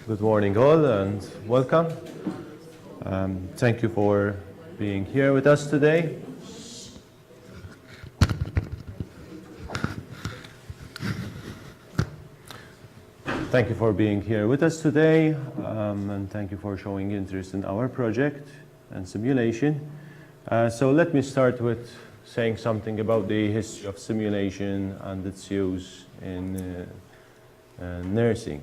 Good morning all and welcome. Thank you for being here with us today. Thank you for being here with us today and thank you for showing interest in our project and simulation. So let me start with saying something about the history of simulation and its use in nursing.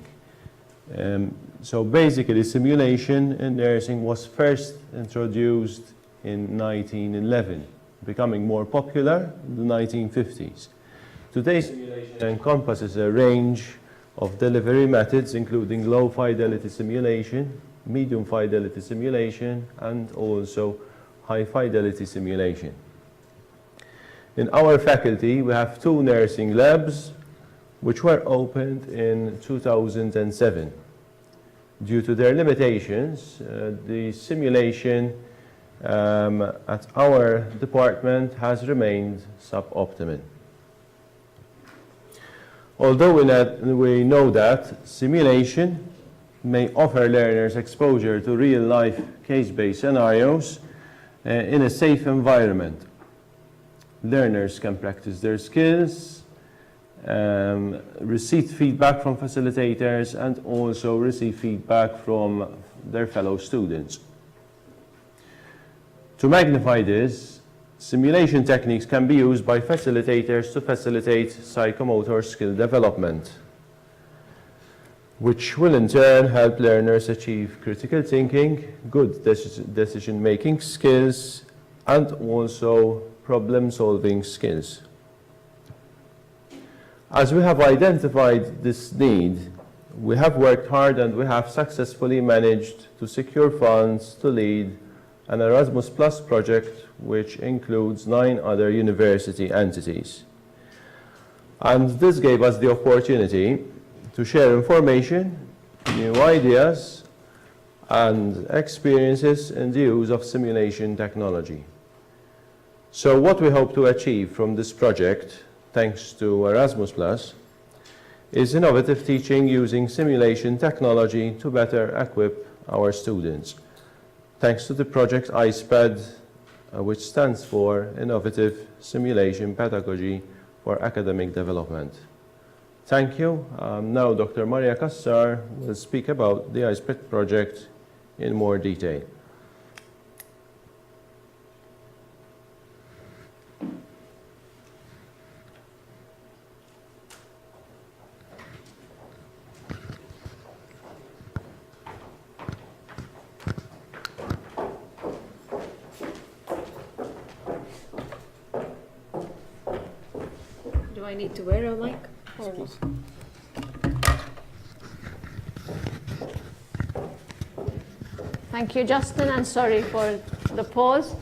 So basically, simulation in nursing was first introduced in 1911, becoming more popular in the 1950s. Today, simulation encompasses a range of delivery methods, including low-fidelity simulation, medium-fidelity simulation, and also high-fidelity simulation. In our faculty, we have 2 nursing labs, which were opened in 2007. Due to their limitations, the simulation at our department has remained suboptimal. Although we know that simulation may offer learners exposure to real-life case-based scenarios in a safe environment, learners can practice their skills, receive feedback from facilitators, and also receive feedback from their fellow students. To magnify this, simulation techniques can be used by facilitators to facilitate psychomotor skill development, which will in turn help learners achieve critical thinking, good decision-making skills, and also problem-solving skills. As we have identified this need, we have worked hard and we have successfully managed to secure funds to lead an Erasmus Plus project which includes 9 other university entities. And this gave us the opportunity to share information, new ideas, and experiences in the use of simulation technology. So what we hope to achieve from this project, thanks to Erasmus+, is innovative teaching using simulation technology to better equip our students, thanks to the project iSPAD, which stands for Innovative Simulation Pedagogy for Academic Development. Thank you. Now Dr. Maria Kassar will speak about the iSPAD project in more detail. Do I need to wear a mic? Thank you, Justin, and sorry for the pause.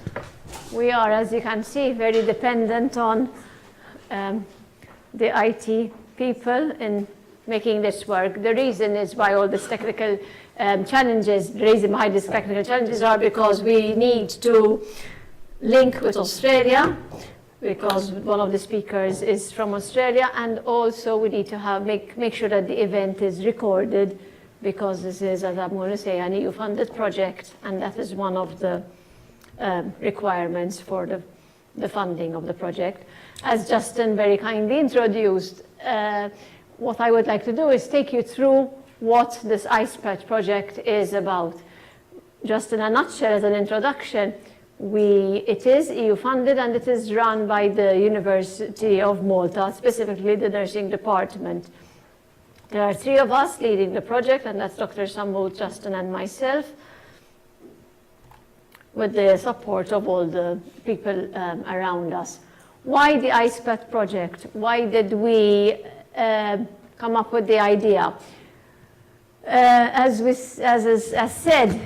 We are, as you can see, very dependent on the IT people in making this work. The reason is why all these technical challenges, the reason behind these technical challenges are because we need to link with Australia, because one of the speakers is from Australia, and also we need to make sure that the event is recorded, because this is, as I'm going to say, an EU-funded project, and that is one of the requirements for the funding of the project. As Justin very kindly introduced, what I would like to do is take you through what this iSPAD project is about. Just in a nutshell, as an introduction, it is EU-funded and it is run by the University of Malta, specifically the nursing department. There are 3 of us leading the project, and that's Dr. Sambo, Justin, and myself, with the support of all the people around us. Why the iSPAD project? Why did we come up with the idea? As said,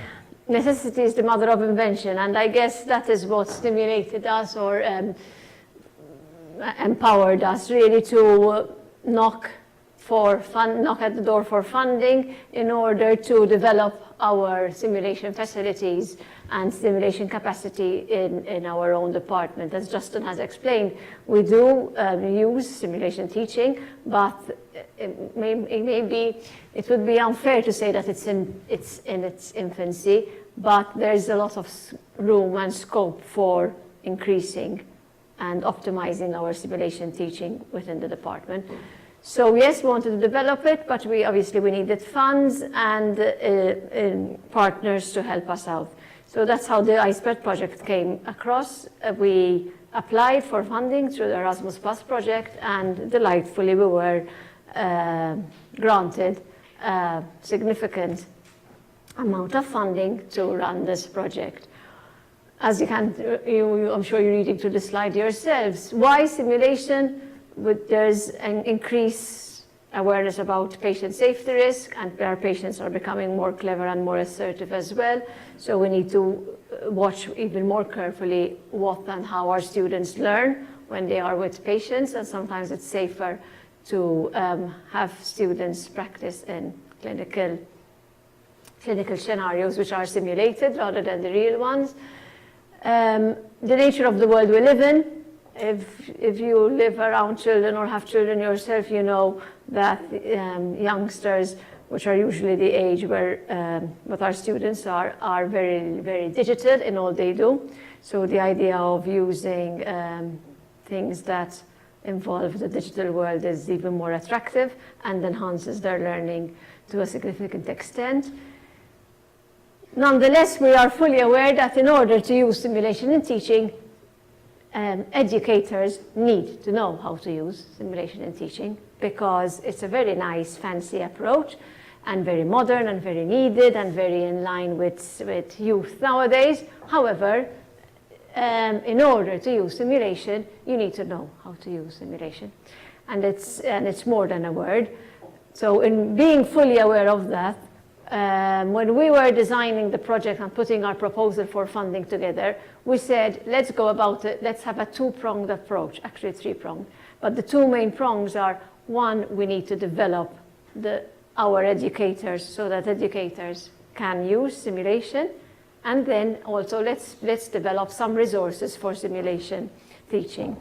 necessity is the mother of invention, and I guess that is what stimulated us or empowered us really to knock knock at the door for funding in order to develop our simulation facilities and simulation capacity in our own department. As Justin has explained, we do use simulation teaching, but it would be unfair to say that it's in its infancy, but there's a lot of room and scope for increasing and optimizing our simulation teaching within the department. So yes, we wanted to develop it, but we needed funds and partners to help us out. So that's how the iSPAD project came across. We applied for funding through the Erasmus Plus project, and delightfully we were granted a significant amount of funding to run this project. As I'm sure you're reading through the slide yourselves. Why simulation? There's an increased awareness about patient safety risk, and our patients are becoming more clever and more assertive as well. So we need to watch even more carefully what and how our students learn when they are with patients, and sometimes it's safer to have students practice in clinical scenarios which are simulated rather than the real ones. The nature of the world we live in. If you live around children or have children yourself, you know that youngsters, which are usually the age where what our students are very, very digital in all they do. So the idea of using things that involve the digital world is even more attractive and enhances their learning to a significant extent. Nonetheless, we are fully aware that in order to use simulation in teaching, educators need to know how to use simulation in teaching, because it's a very nice, fancy approach and very modern and very needed and very in line with youth nowadays. However, in order to use simulation, you need to know how to use simulation. And it's more than a word. So in being fully aware of that, when we were designing the project and putting our proposal for funding together, we said, let's go about it, let's have a two-pronged approach, actually three-pronged. But the two main prongs are, one, we need to develop our educators so that educators can use simulation, and then also let's develop some resources for simulation teaching.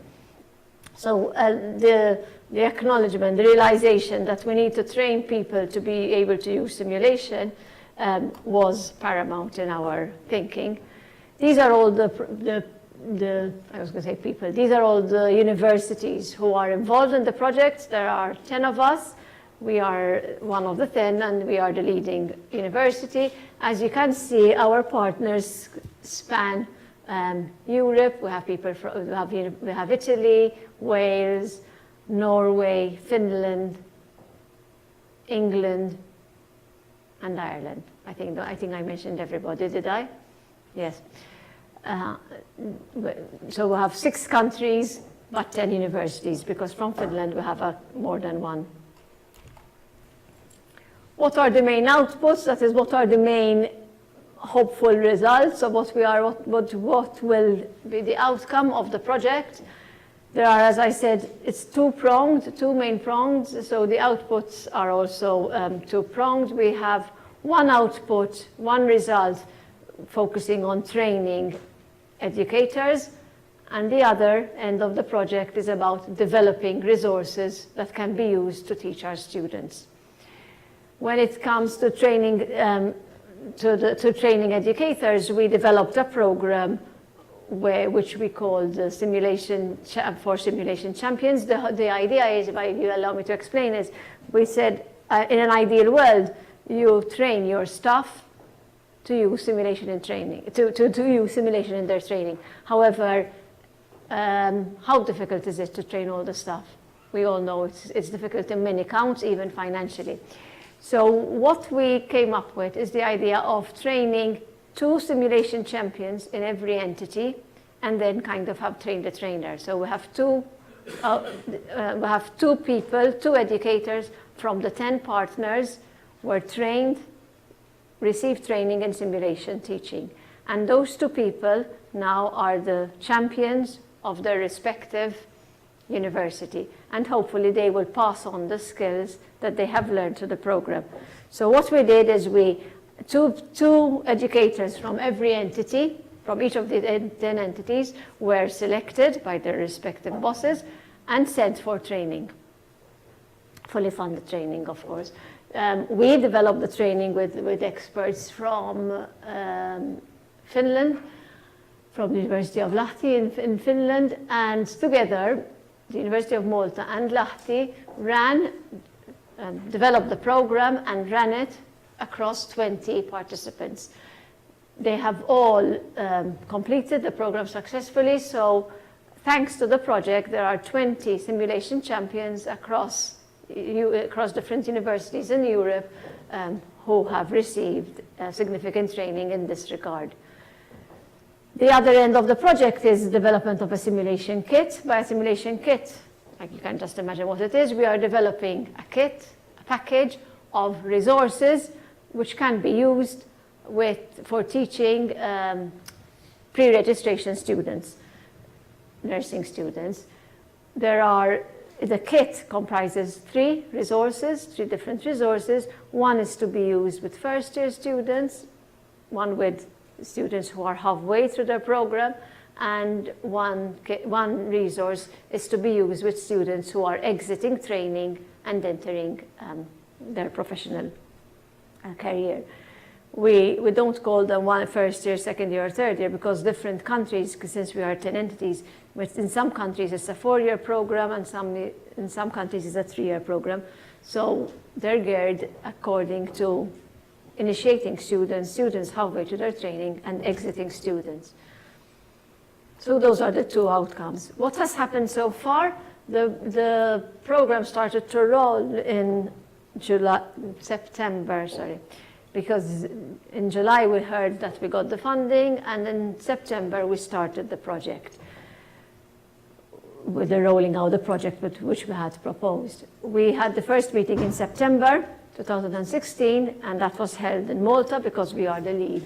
So the acknowledgement, the realization that we need to train people to be able to use simulation was paramount in our thinking. These are all I was going to say people, these are all the universities who are involved in the project. There are 10 of us. We are one of the 10, and we are the leading university. As you can see, our partners span Europe. We have people we have Italy, Wales, Norway, Finland, England, and Ireland. I think I mentioned everybody, did I? Yes. So we have 6 countries, but 10 universities, because from Finland we have more than one. What are the main outputs? That is, what are the main hopeful results of what will be the outcome of the project? There are, as I said, it's two-pronged, 2 main prongs, so the outputs are also two-pronged. We have one output, one result, focusing on training educators, and the other end of the project is about developing resources that can be used to teach our students. When it comes to training, training educators, we developed a program which we called Simulation for Simulation Champions. The idea is, if you allow me to explain, is we said in an ideal world, you train your staff to use simulation in training, to use simulation in their training. However, how difficult is it to train all the staff? We all know it's difficult in many counts, even financially. So what we came up with is the idea of training 2 simulation champions in every entity, and then kind of have trained a trainer. So we have two people, 2 educators from the 10 partners were trained, received training in simulation teaching. And those 2 people now are the champions of their respective university, and hopefully they will pass on the skills that they have learned to the program. So what we did is two educators from every entity, from each of the 10 entities, were selected by their respective bosses and sent for training, fully funded training, of course. We developed the training with experts from Finland, from the University of Lahti in Finland, and together the University of Malta and Lahti developed the program and ran it across 20 participants. They have all completed the program successfully, so thanks to the project, there are 20 simulation champions across different universities in Europe who have received significant training in this regard. The other end of the project is the development of a simulation kit. By a simulation kit, like you can just imagine what it is, we are developing a kit, a package of resources which can be used for teaching pre-registration students, nursing students. The kit comprises three different resources. One is to be used with first-year students, one with students who are halfway through their program, and one resource is to be used with students who are exiting training and entering their professional career. We don't call them first year, second year, or third year, because different countries, since we are 10 entities, in some countries it's a 4-year program, and in some countries it's a 3-year program. So they're geared according to initiating students halfway to their training, and exiting students. So those are the two outcomes. What has happened so far? The program started to roll in September, because in July we heard that we got the funding, and in September we started the project with the rolling out the project which we had proposed. We had the first meeting in September 2016, and that was held in Malta because we are the lead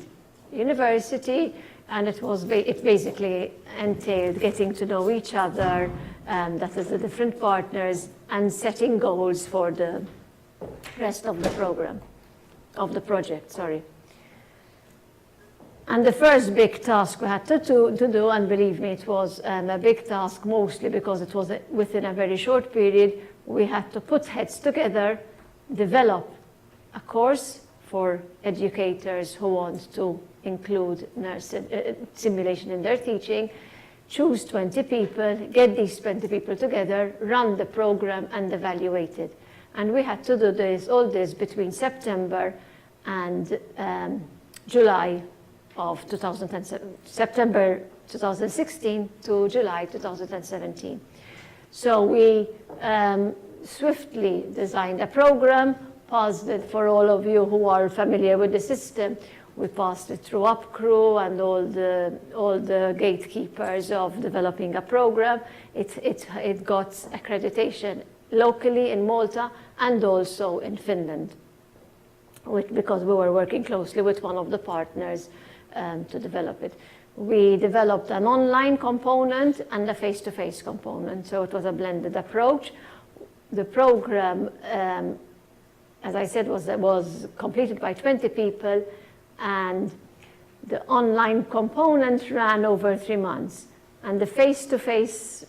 university, and it basically entailed getting to know each other, that is the different partners, and setting goals for the rest of the program, of the project, sorry. And the first big task we had to do, and believe me, it was a big task mostly because it was within a very short period. We had to put heads together, develop a course for educators who want to include simulation in their teaching, choose 20 people, get these 20 people together, run the program, and evaluate it. And we had to do all this between September and July of September 2016 to July 2017. So we swiftly designed a program, passed it for all of you who are familiar with the system. We passed it through UpCrew and all the gatekeepers of developing a program. It got accreditation locally in Malta and also in Finland, because we were working closely with one of the partners to develop it. We developed an online component and a face-to-face component, so it was a blended approach. The program, as I said, was completed by 20 people, and the online component ran over 3 months, and the face-to-face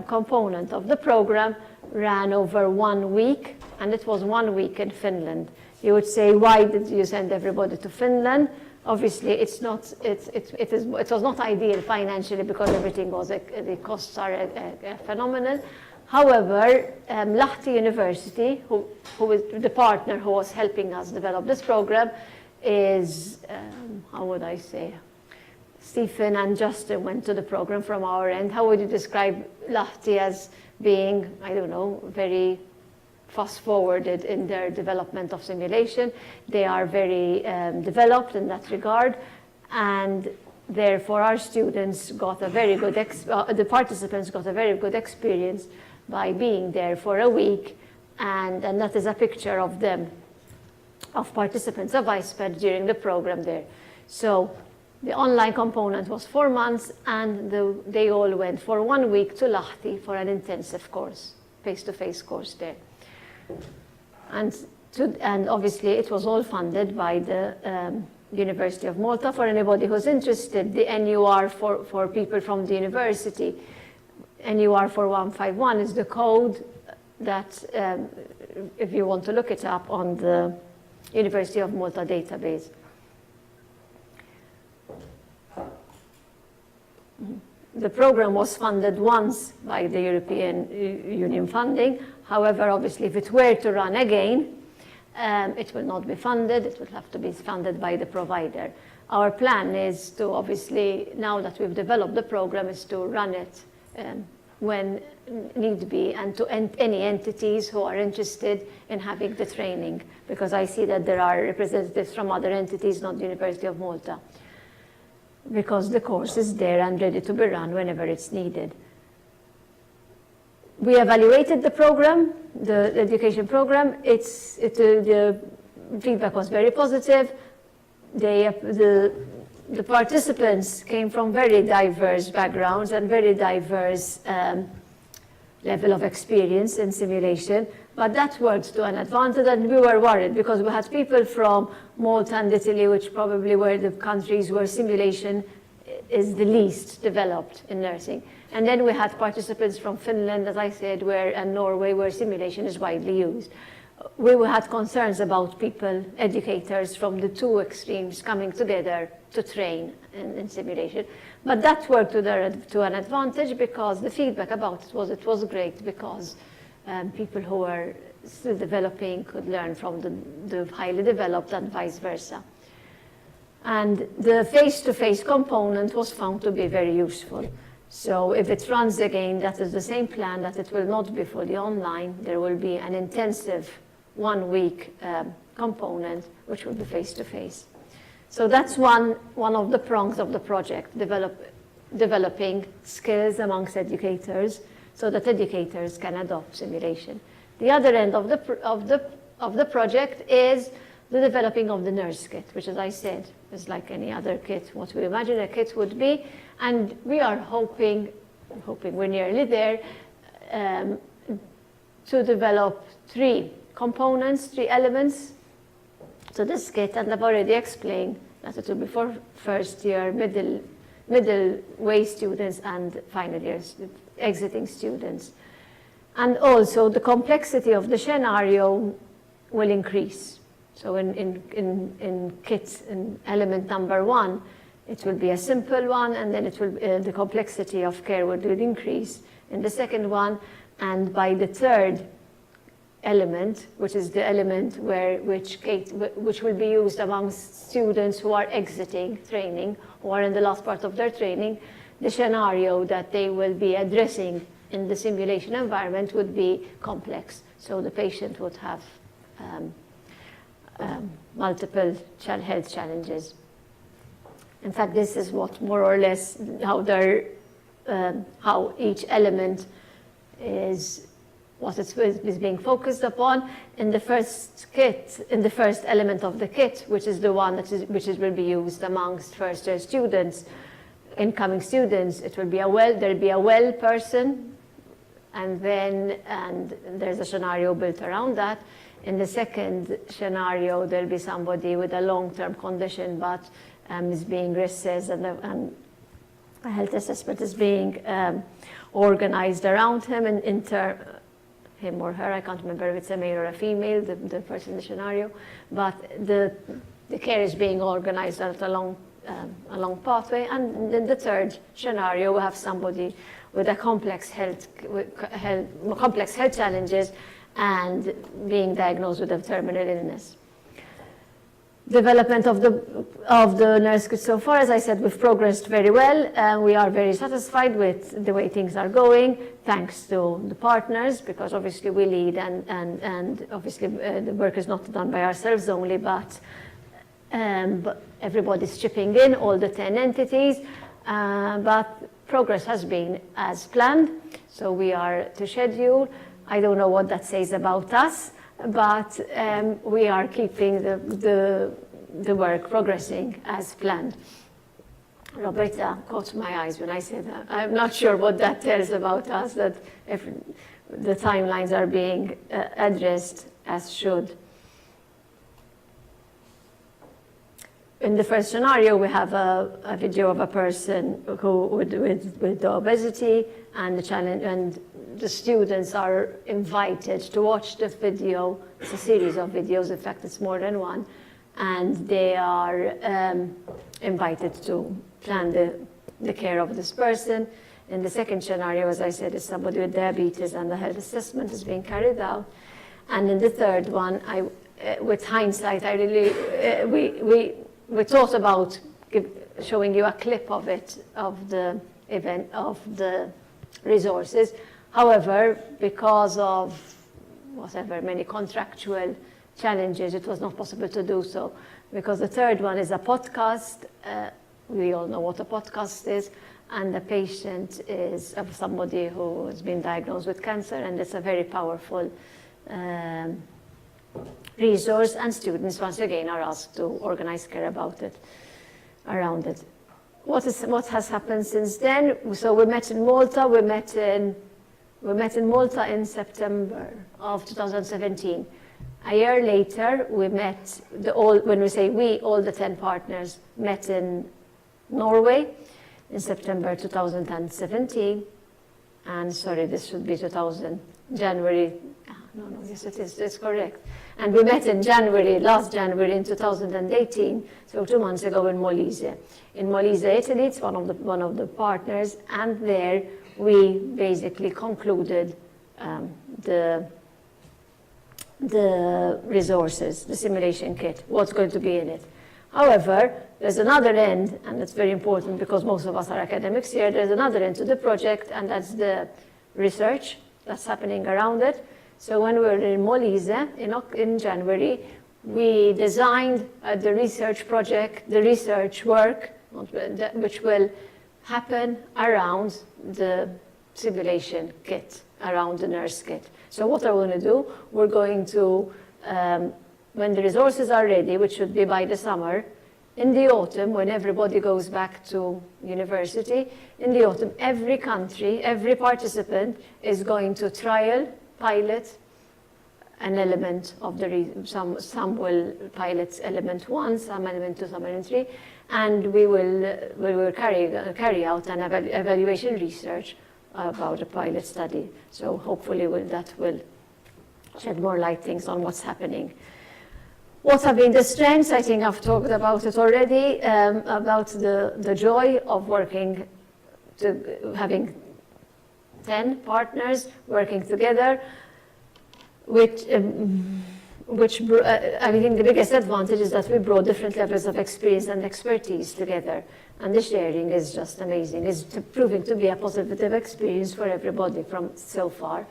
component of the program ran over 1 week, and it was 1 week in Finland. You would say, why did you send everybody to Finland? Obviously, it was not ideal financially because everything was, the costs are phenomenal. However, Lahti University, who is the partner who was helping us develop this program, is, how would I say, Stephen and Justin went to the program from our end. How would you describe Lahti as being, I don't know, very fast-forwarded in their development of simulation? They are very developed in that regard, and therefore our students got a very good, the participants got a very good experience by being there for a week, and that is a picture of them, of participants of iSPAD during the program there. So The online component was 4 months, and they all went for 1 week to Lahti for an intensive course, face-to-face course there. And obviously it was all funded by the University of Malta. For anybody who's interested, the NUR for people from the university, NUR 4151 is the code that, if you want to look it up on the University of Malta database. The program was funded once by the European Union funding. However, obviously, if it were to run again, it will not be funded. It will have to be funded by the provider. Our plan is to, obviously, now that we've developed the program, is to run it when need be, and to any entities who are interested in having the training, because I see that there are representatives from other entities, not the University of Malta, because the course is there and ready to be run whenever it's needed. We evaluated the program, the education program. The feedback was very positive. The participants came from very diverse backgrounds and very diverse level of experience in simulation, but that worked to an advantage, and we were worried because we had people from Malta and Italy, which probably were the countries where simulation is the least developed in nursing. And then we had participants from Finland, as I said, and Norway, where simulation is widely used. We had concerns about people, educators from the two extremes coming together to train in simulation. But that worked to an advantage, because the feedback about it was great, because people who were still developing could learn from the highly developed and vice versa. And the face-to-face component was found to be very useful. So if it runs again, that is the same plan, that it will not be fully online. There will be an intensive 1 week component, which will be face-to-face. So that's one of the prongs of the project, developing skills amongst educators so that educators can adopt simulation. The other end of the project is the developing of the nurse kit, which, as I said, is like any other kit, what we imagine a kit would be. And we are hoping we're nearly there, to develop 3 components, 3 elements to this kit. And I've already explained that it will be for first year, middle way students, and final years, exiting students. And also the complexity of the scenario will increase. So in kit, in element number 1, it will be a simple one, and then the complexity of care will increase in the second one. And by the third element, which is the element which will be used amongst students who are exiting training, who are in the last part of their training, the scenario that they will be addressing in the simulation environment would be complex. So the patient would have multiple health challenges. In fact, this is what more or less how each element is, what is being focused upon. In the first kit, in the first element of the kit, which is the one which will be used amongst first-year students, incoming students, it will be there'll be a well person, and there's a scenario built around that. In the second scenario, there'll be somebody with a long-term condition, but is being assessed, and a health assessment is being organized around him, and him or her, I can't remember if it's a male or a female, the person in the scenario, but the care is being organized at a long pathway. And in the third scenario, we have somebody with a complex health challenges and being diagnosed with a terminal illness. Development of the nurse kit so far, as I said, we've progressed very well, and we are very satisfied with the way things are going, thanks to the partners, because obviously we lead, and obviously the work is not done by ourselves only, but everybody's chipping in, all the 10 entities, but progress has been as planned, so we are to schedule. I don't know what that says about us, but we are keeping the work progressing as planned. Roberta caught my eyes when I said that. I'm not sure what that tells about us, that if the timelines are being addressed as should. In the first scenario, we have a video of a person who with obesity, and the challenge, and the students are invited to watch the video. It's a series of videos. In fact, it's more than one, and they are invited to plan the care of this person. In the second scenario, as I said, is somebody with diabetes, and the health assessment is being carried out. And in the third one, with hindsight, I really we thought about showing you a clip of it, of the event, of the resources. However, because of whatever, many contractual challenges, it was not possible to do so. Because the third one is a podcast. We all know what a podcast is. And the patient is of somebody who has been diagnosed with cancer, and it's a very powerful resource, and students once again are asked to organize care about it, around it. What has happened since then? So we met in Malta. We met in Malta in September of 2017. A year later, we met when we say we, all the 10 partners met in Norway in September 2017. And sorry, this should be January. No, yes, it is. It's correct. And we met in last January in 2018, so 2 months ago in Molise. In Molise, Italy, it's one of the partners, and there we basically concluded the resources, the simulation kit, what's going to be in it. However, there's another end, and it's very important because most of us are academics here. There's another end to the project, and that's the research that's happening around it. So when we were in Molise in January, we designed the research project, the research work, which will happen around the simulation kit, around the nurse kit. So what are we going to do? We're going to, when the resources are ready, which should be by the summer, in the autumn, when everybody goes back to university, in the autumn, every country, every participant is going to pilot an element of some will pilot element 1, some element 2, some element 3, and we will carry out an evaluation research about a pilot study. So hopefully that will shed more light things on what's happening. What have been the strengths? I think I've talked about it already, about the joy of working, having 10 partners working together, which I think the biggest advantage is that we brought different levels of experience and expertise together, and the sharing is just amazing. It's proving to be a positive experience for everybody from so far.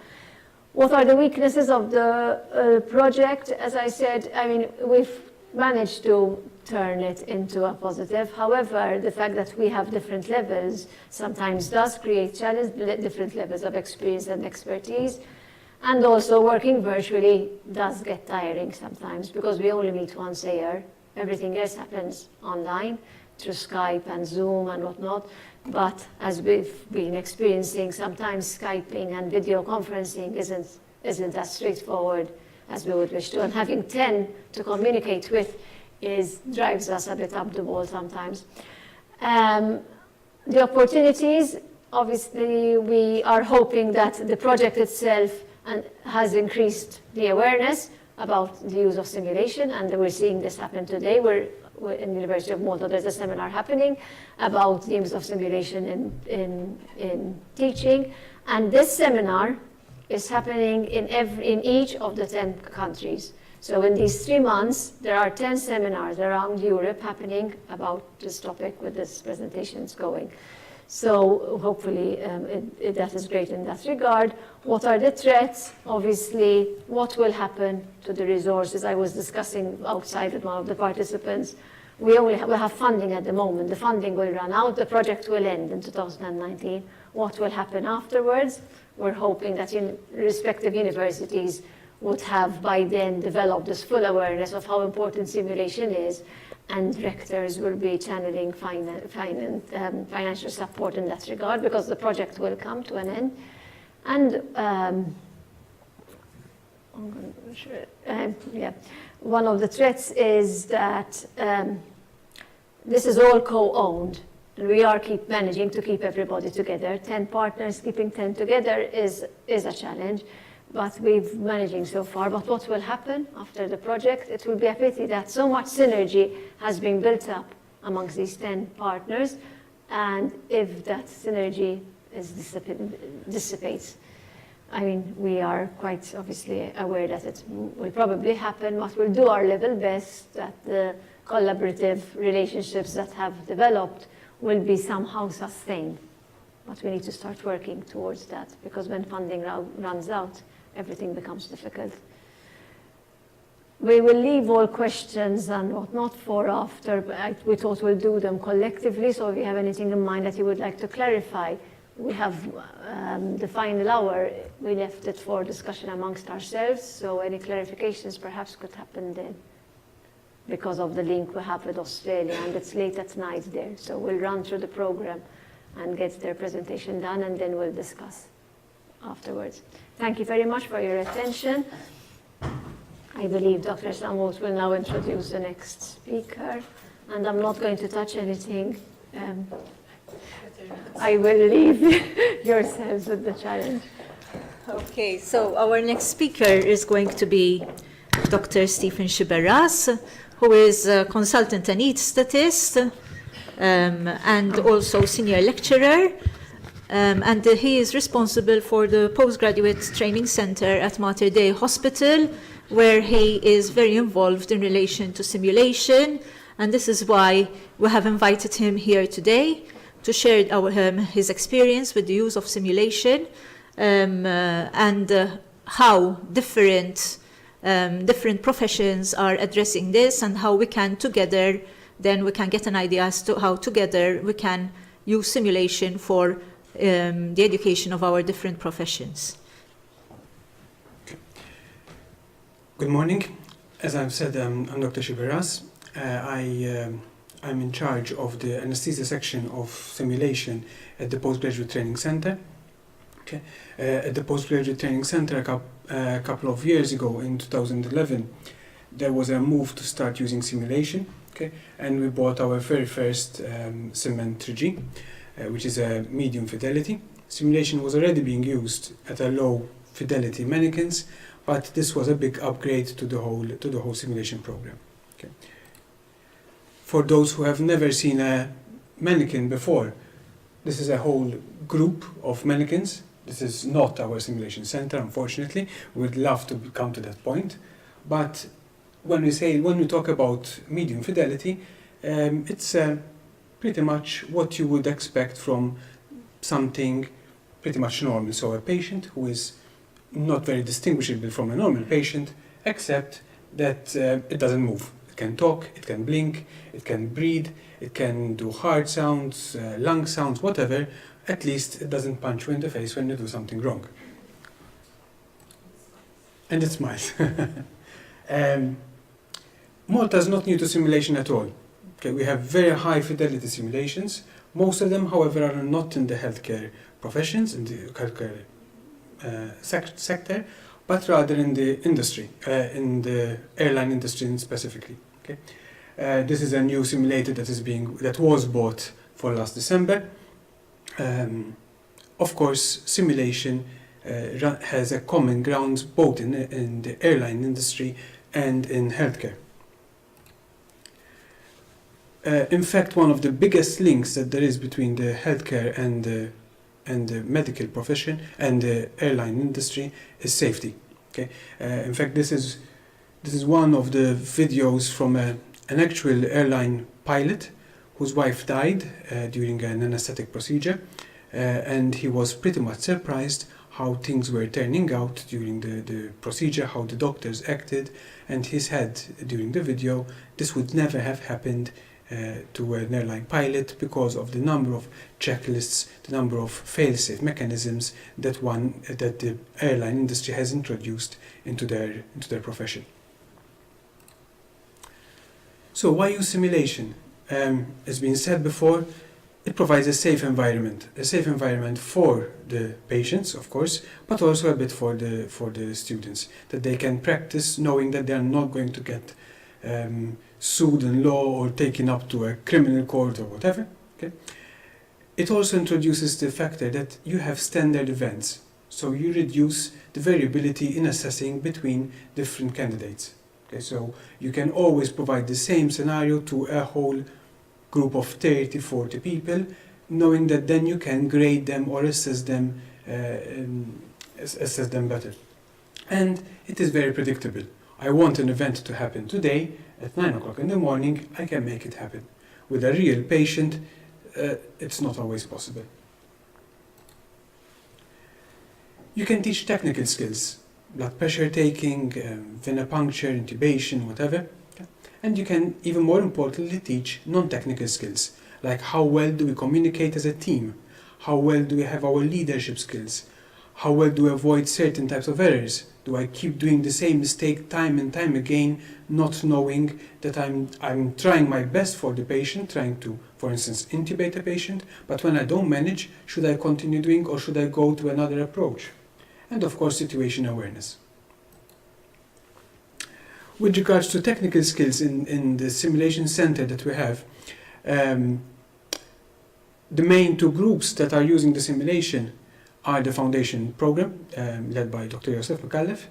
What are the weaknesses of the project? As I said, I mean, we've managed to turn it into a positive. However, the fact that we have different levels sometimes does create challenges, different levels of experience and expertise. And also working virtually does get tiring sometimes because we only meet once a year. Everything else happens online through Skype and Zoom and whatnot. But as we've been experiencing, sometimes Skyping and video conferencing isn't as straightforward as we would wish to. And having 10 to communicate with drives us a bit up the wall sometimes. The opportunities, obviously, we are hoping that the project itself has increased the awareness about the use of simulation, and we're seeing this happen today. We're in the University of Malta, there's a seminar happening about the use of simulation in teaching, and this seminar is happening in each of the 10 countries. So in these 3 months, there are 10 seminars around Europe happening about this topic with these presentations going. So hopefully that is great in that regard. What are the threats? Obviously, what will happen to the resources? I was discussing outside with one of the participants. We have funding at the moment. The funding will run out. The project will end in 2019. What will happen afterwards? We're hoping that in respective universities would have by then developed this full awareness of how important simulation is, and rectors will be channeling financial support in that regard, because the project will come to an end. And one of the threats is that this is all co-owned, and we are managing to keep everybody together. 10 partners, keeping 10 together is a challenge, but we've managing so far. But what will happen after the project? It will be a pity that so much synergy has been built up amongst these 10 partners, and if that synergy dissipates, I mean, we are quite obviously aware that it will probably happen, but we'll do our level best that the collaborative relationships that have developed will be somehow sustained. But we need to start working towards that, because when funding runs out, everything becomes difficult. We will leave all questions and whatnot for after. We thought we'll do them collectively, so if you have anything in mind that you would like to clarify, we have the final hour. We left it for discussion amongst ourselves, so any clarifications perhaps could happen then, because of the link we have with Australia, and it's late at night there. So we'll run through the program and get their presentation done, and then we'll discuss afterwards. Thank you very much for your attention. I believe Dr. Samos will now introduce the next speaker, and I'm not going to touch anything. I will leave yourselves with the challenge. Okay, so our next speaker is going to be Dr. Stephen Shiberas, who is a consultant and needs statist, and also senior lecturer. And he is responsible for the postgraduate training center at Mater Dei Hospital, where he is very involved in relation to simulation. And this is why we have invited him here today to share his experience with the use of simulation, and how different professions are addressing this, and how we can together, then we can get an idea as to how together we can use simulation for the education of our different professions. Good morning. As I've said, I'm Dr. Shiberas. I'm in charge of the anesthesia section of simulation at the Postgraduate Training Center. Okay. At the Postgraduate Training Center a couple of years ago, in 2011, there was a move to start using simulation. Okay. And we bought our very first Simen 3G, which is a medium fidelity. Simulation was already being used at a low fidelity mannequins, but this was a big upgrade to the whole simulation program. Okay. For those who have never seen a mannequin before, this is a whole group of mannequins. This is not our simulation center, unfortunately. We'd love to come to that point. But when we talk about medium fidelity, it's pretty much what you would expect from something pretty much normal. So a patient who is not very distinguishable from a normal patient, except that it doesn't move. It can talk, it can blink, it can breathe, it can do heart sounds, lung sounds, whatever. At least it doesn't punch you in the face when you do something wrong. And it smiles. Malta is not new to simulation at all. Okay, we have very high fidelity simulations. Most of them, however, are not in the healthcare professions, in the healthcare sector, but rather in the industry, in the airline industry specifically. Okay, this is a new simulator that was bought for last December. Of course, simulation has a common ground both in the airline industry and in healthcare. In fact, one of the biggest links that there is between the healthcare and the medical profession and the airline industry is safety. Okay. In fact, this is one of the videos from an actual airline pilot whose wife died during an anesthetic procedure, and he was pretty much surprised how things were turning out during the procedure, how the doctors acted, and he said during the video, this would never have happened to an airline pilot because of the number of checklists, the number of fail-safe mechanisms that the airline industry has introduced into their profession. So why use simulation? As been said before, it provides a safe environment for the patients, of course, but also a bit for the students, that they can practice knowing that they are not going to get sued in law or taken up to a criminal court or whatever. Okay? It also introduces the factor that you have standard events, so you reduce the variability in assessing between different candidates. Okay? So you can always provide the same scenario to a whole group of 30, 40 people, knowing that then you can grade them or assess them better. And it is very predictable. I want an event to happen today at 9 o'clock in the morning, I can make it happen. With a real patient, it's not always possible. You can teach technical skills, blood pressure taking, venipuncture, intubation, whatever. And you can, even more importantly, teach non-technical skills, like how well do we communicate as a team, how well do we have our leadership skills, how well do we avoid certain types of errors, do I keep doing the same mistake time and time again, not knowing that I'm trying my best for the patient, trying to, for instance, intubate a patient, but when I don't manage, should I continue doing or should I go to another approach? And of course, situation awareness. With regards to technical skills in the simulation center that we have, the main two groups that are using the simulation are the foundation program, led by Dr. Yosef Mukallef.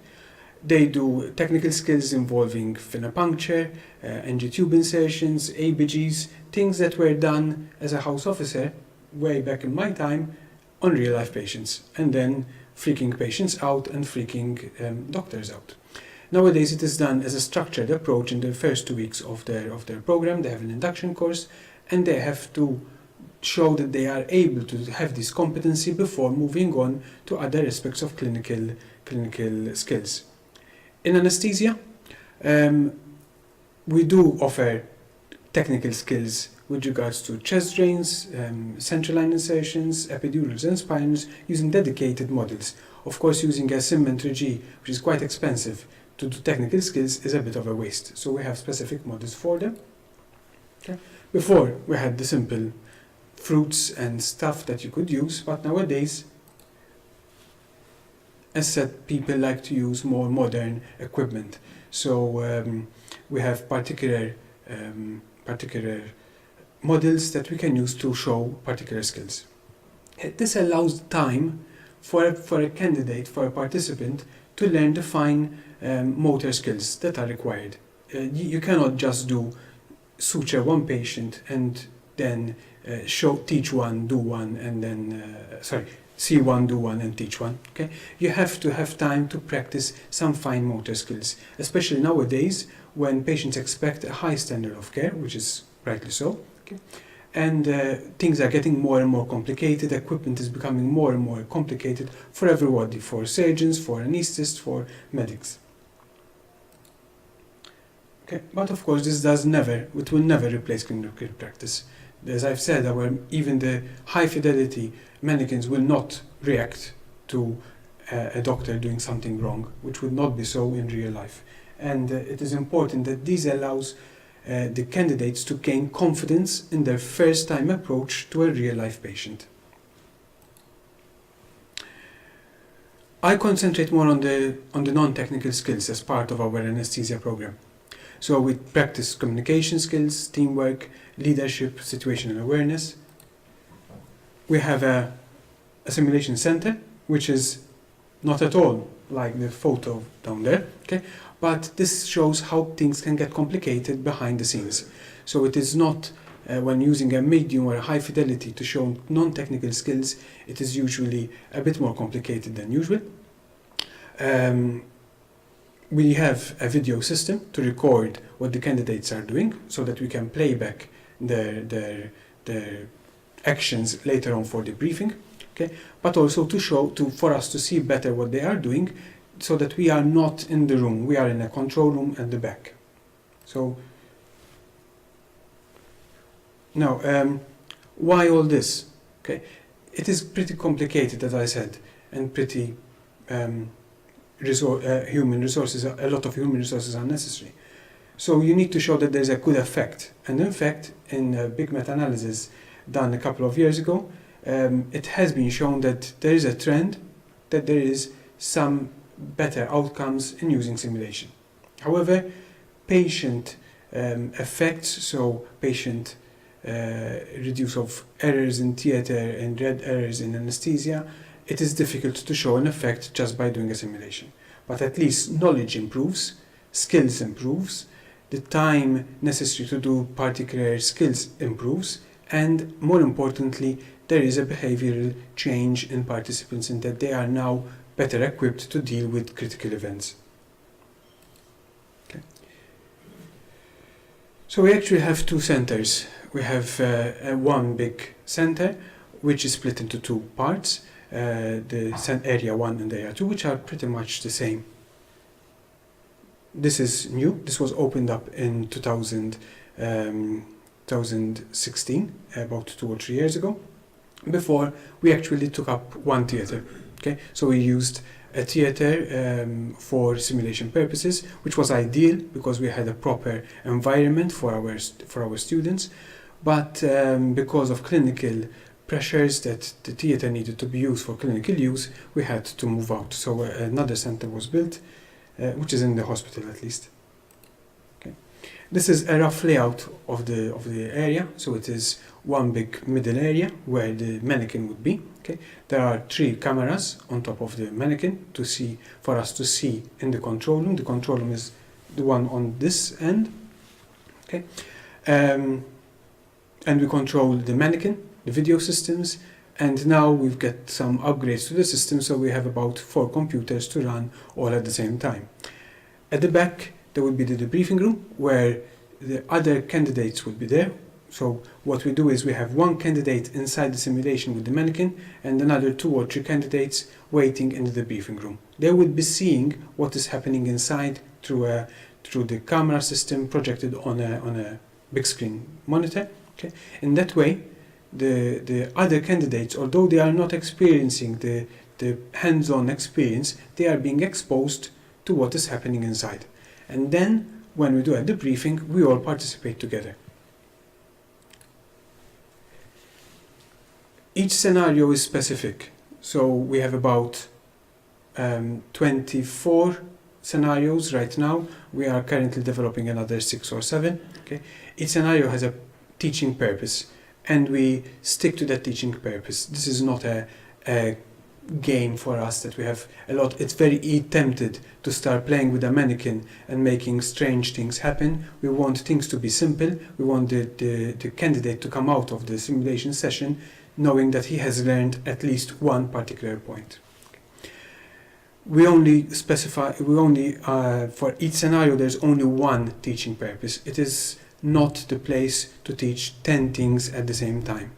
They do technical skills involving venipuncture, NG tube insertions, ABGs, things that were done as a house officer way back in my time on real life patients, and then freaking patients out and freaking doctors out. Nowadays it is done as a structured approach in the first 2 weeks of their program. They have an induction course and they have to show that they are able to have this competency before moving on to other aspects of clinical skills. In anesthesia, we do offer technical skills with regards to chest drains, central line insertions, epidurals and spinals using dedicated models. Of course, using a sim and 3G, which is quite expensive, to do technical skills is a bit of a waste. So we have specific models for them. Okay. Before, we had the simple fruits and stuff that you could use, but nowadays, as said, people like to use more modern equipment. So we have particular models that we can use to show particular skills. This allows time for a candidate, for a participant, to learn the fine motor skills that are required. You cannot just do suture one patient and then teach one, do one, and then see one, do one, and teach one. Okay, you have to have time to practice some fine motor skills, especially nowadays when patients expect a high standard of care, which is rightly so. Okay, and things are getting more and more complicated. Equipment is becoming more and more complicated for everybody, for surgeons, for anaesthetists, for medics. Okay, but of course, it will never replace clinical practice. As I've said, even the high fidelity mannequins will not react to a doctor doing something wrong, which would not be so in real life. And it is important that this allows the candidates to gain confidence in their first time approach to a real life patient. I concentrate more on the non-technical skills as part of our anesthesia program. So we practice communication skills, teamwork, leadership, situational awareness. We have a simulation center, which is not at all like the photo down there, okay? But this shows how things can get complicated behind the scenes. So it is not, when using a medium or a high fidelity to show non-technical skills, it is usually a bit more complicated than usual. We have a video system to record what the candidates are doing so that we can play back their actions later on for the briefing, okay? But also for us to see better what they are doing so that we are not in the room, we are in a control room at the back. So Now, why all this? Okay, it is pretty complicated, as I said, and pretty human resources. A lot of human resources are necessary. So you need to show that there's a good effect. And in fact, in a big meta-analysis done a couple of years ago, it has been shown that there is a trend, that there is some better outcomes in using simulation. However, patient effects, so patient reduce of errors in theatre and red errors in anesthesia, it is difficult to show an effect just by doing a simulation. But at least knowledge improves, skills improves, the time necessary to do particular skills improves, and more importantly, there is a behavioral change in participants in that they are now better equipped to deal with critical events. Okay. So we actually have two centers. We have one big center, which is split into two parts, the area 1 and area 2, which are pretty much the same. This is new. This was opened up in 2016, about 2 or 3 years ago. Before, we actually took up one theatre. Okay, so we used a theatre for simulation purposes, which was ideal because we had a proper environment for our students. But because of clinical pressures that the theatre needed to be used for clinical use, we had to move out. So another centre was built, which is in the hospital at least. Okay. This is a rough layout of the area. So it is one big middle area where the mannequin would be. Okay. There are 3 cameras on top of the mannequin for us to see in the control room. The control room is the one on this end. Okay. And we control the mannequin, the video systems, and now we've got some upgrades to the system, so we have about 4 computers to run all at the same time. At the back, there would be the debriefing room where the other candidates would be there. So what we do is we have one candidate inside the simulation with the mannequin and another 2 or 3 candidates waiting in the debriefing room. They would be seeing what is happening inside through the camera system projected on a big screen monitor. Okay. In that way, the other candidates, although they are not experiencing the hands-on experience, they are being exposed to what is happening inside. And then, when we do a debriefing, we all participate together. Each scenario is specific. So we have about 24 scenarios right now. We are currently developing another 6 or 7. Okay. Each scenario has a teaching purpose, and we stick to that teaching purpose. This is not a game for us that we have a lot. It's very tempted to start playing with a mannequin and making strange things happen. We want things to be simple. We want the candidate to come out of the simulation session knowing that he has learned at least one particular point. We only specify, for each scenario there's only one teaching purpose. It is not the place to teach 10 things at the same time.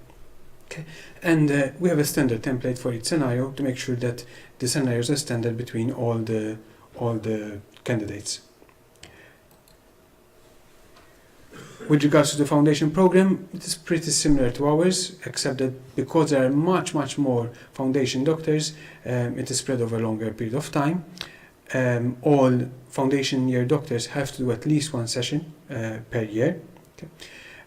Okay. And we have a standard template for each scenario to make sure that the scenarios are standard between all the candidates. With regards to the foundation program, it is pretty similar to ours, except that because there are much more foundation doctors, it is spread over a longer period of time. All foundation year doctors have to do at least 1 session per year. Okay.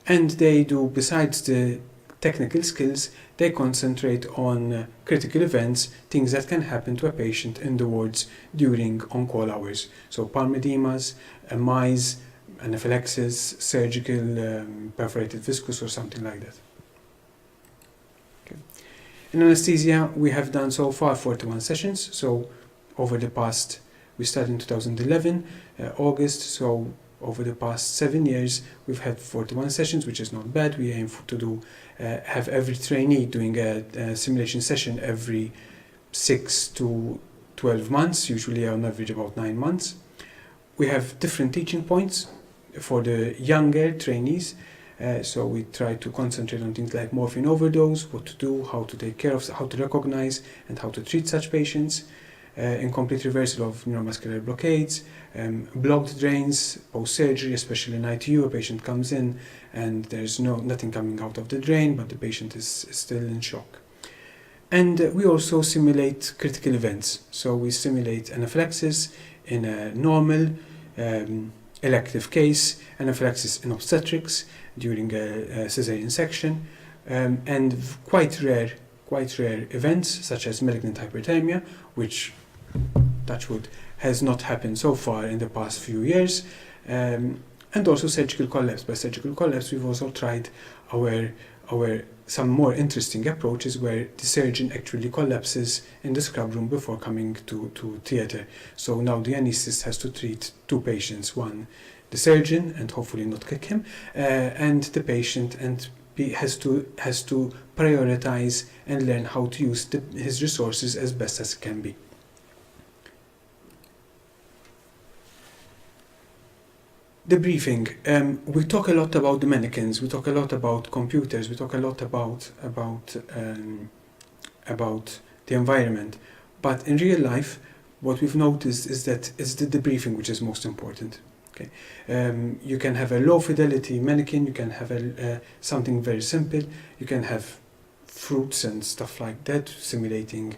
And they do, besides the technical skills, they concentrate on critical events, things that can happen to a patient in the wards during on-call hours. So palm edemas, MIs, anaphylaxis, surgical perforated viscus or something like that. Okay. In anesthesia, we have done so far 41 sessions. So over the past, we started in 2011, August, so over the past 7 years, we've had 41 sessions, which is not bad. We aim to have every trainee doing a simulation session every 6 to 12 months, usually on average about 9 months. We have different teaching points for the younger trainees. So we try to concentrate on things like morphine overdose, what to do, how to take care of, how to recognize and how to treat such patients. incomplete reversal of neuromuscular blockades, blocked drains post-surgery, especially in ITU. A patient comes in and there's nothing coming out of the drain, but the patient is still in shock. And we also simulate critical events. So we simulate anaphylaxis in a normal elective case, anaphylaxis in obstetrics during a cesarean section, and quite rare events such as malignant hyperthermia, which, touch wood, has not happened so far in the past few years, and also surgical collapse. By surgical collapse, we've also tried some more interesting approaches where the surgeon actually collapses in the scrub room before coming to theatre. So now the anaesthetist has to treat two patients, one the surgeon, and hopefully not kick him, and the patient, and has to prioritize and learn how to use his resources as best as it can be. The briefing. We talk a lot about the mannequins. We talk a lot about computers. We talk a lot about the environment. But in real life, what we've noticed is that it's the debriefing which is most important. Okay, you can have a low fidelity mannequin. You can have something very simple. You can have fruits and stuff like that, simulating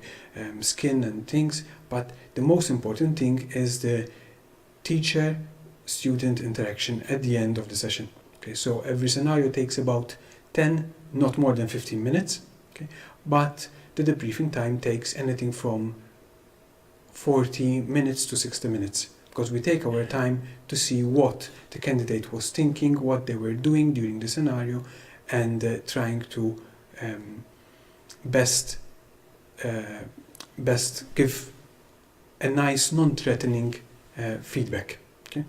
skin and things. But the most important thing is the teacher-student interaction at the end of the session. Okay, so every scenario takes about 10, not more than 15 minutes. Okay, but the debriefing time takes anything from 40 minutes to 60 minutes, because we take our time to see what the candidate was thinking, what they were doing during the scenario, and trying to best give a nice, non-threatening feedback. Okay?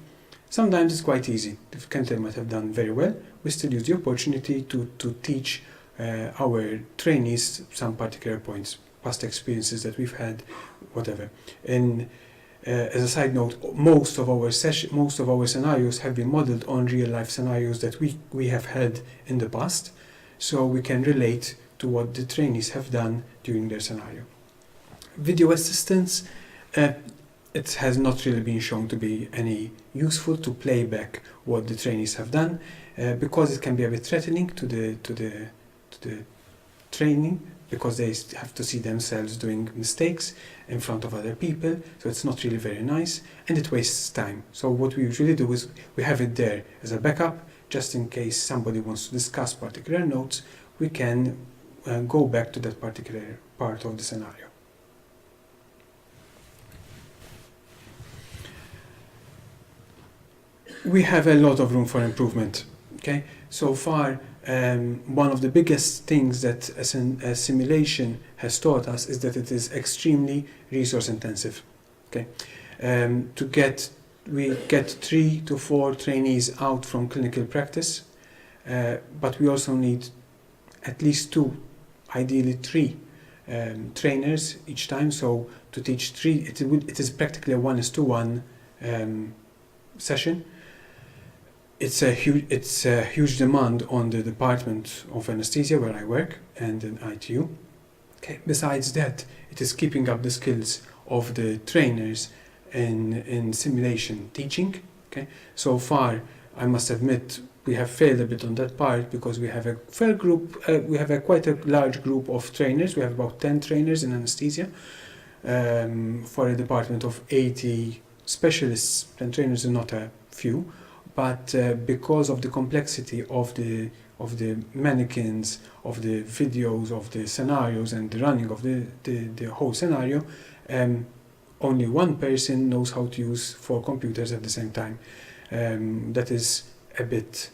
Sometimes it's quite easy. The candidate might have done very well. We still use the opportunity to teach our trainees some particular points, past experiences that we've had, whatever. And as a side note, most of our scenarios have been modeled on real life scenarios that we have had in the past, so we can relate to what the trainees have done during their scenario. Video assistance, it has not really been shown to be any useful to play back what the trainees have done, because it can be a bit threatening to the training, because they have to see themselves doing mistakes in front of other people, so it's not really very nice, and it wastes time. So what we usually do is we have it there as a backup, just in case somebody wants to discuss particular notes, we can go back to that particular part of the scenario. We have a lot of room for improvement. Okay, so far, one of the biggest things that a simulation has taught us is that it is extremely resource intensive. Okay, we get 3 to 4 trainees out from clinical practice, but we also need at least 2, ideally 3 trainers each time. So to teach 3, it is practically a 1:1 session. It's a huge demand on the Department of Anesthesia where I work and in ITU. Okay. Besides that, it is keeping up the skills of the trainers in simulation teaching. Okay. So far, I must admit, we have failed a bit on that part, because we have a fair group. We have quite a large group of trainers. We have about 10 trainers in anesthesia for a department of 80 specialists. 10 trainers are not a few. But because of the complexity of the mannequins, of the videos, of the scenarios, and the running of the whole scenario, only one person knows how to use 4 computers at the same time. That is a bit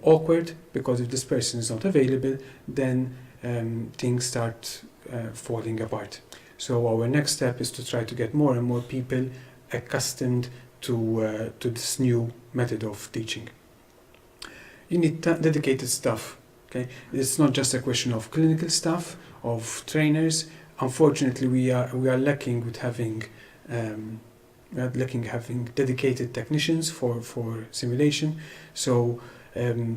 awkward, because if this person is not available, then things start falling apart. So our next step is to try to get more and more people accustomed to this new method of teaching. You need dedicated staff. Okay, it's not just a question of clinical staff, of trainers. Unfortunately, we are lacking with having having dedicated technicians for simulation. So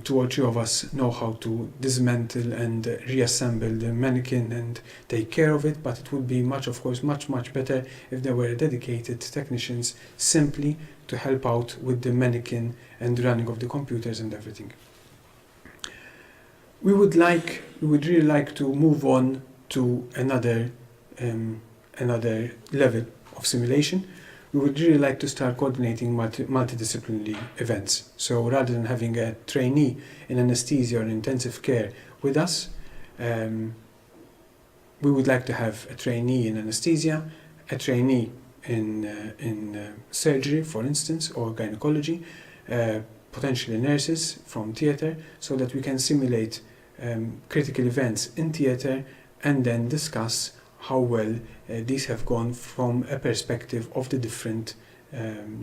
two or three of us know how to dismantle and reassemble the mannequin and take care of it, but it would be of course, much better if there were dedicated technicians simply to help out with the mannequin and the running of the computers and everything. We would really like to move on to another level of simulation. We would really like to start coordinating multidisciplinary events. So rather than having a trainee in anesthesia or intensive care with us, we would like to have a trainee in anesthesia, a trainee in surgery, for instance, or gynecology, potentially nurses from theatre, so that we can simulate critical events in theatre and then discuss how well these have gone from a perspective of the different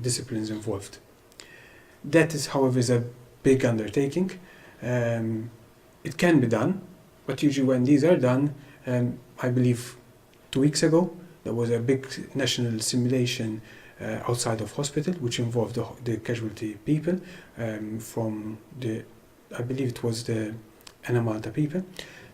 disciplines involved. That is, however, is a big undertaking. It can be done, but usually when these are done, I believe 2 weeks ago, there was a big national simulation outside of hospital, which involved the casualty people from I believe it was the Malta people.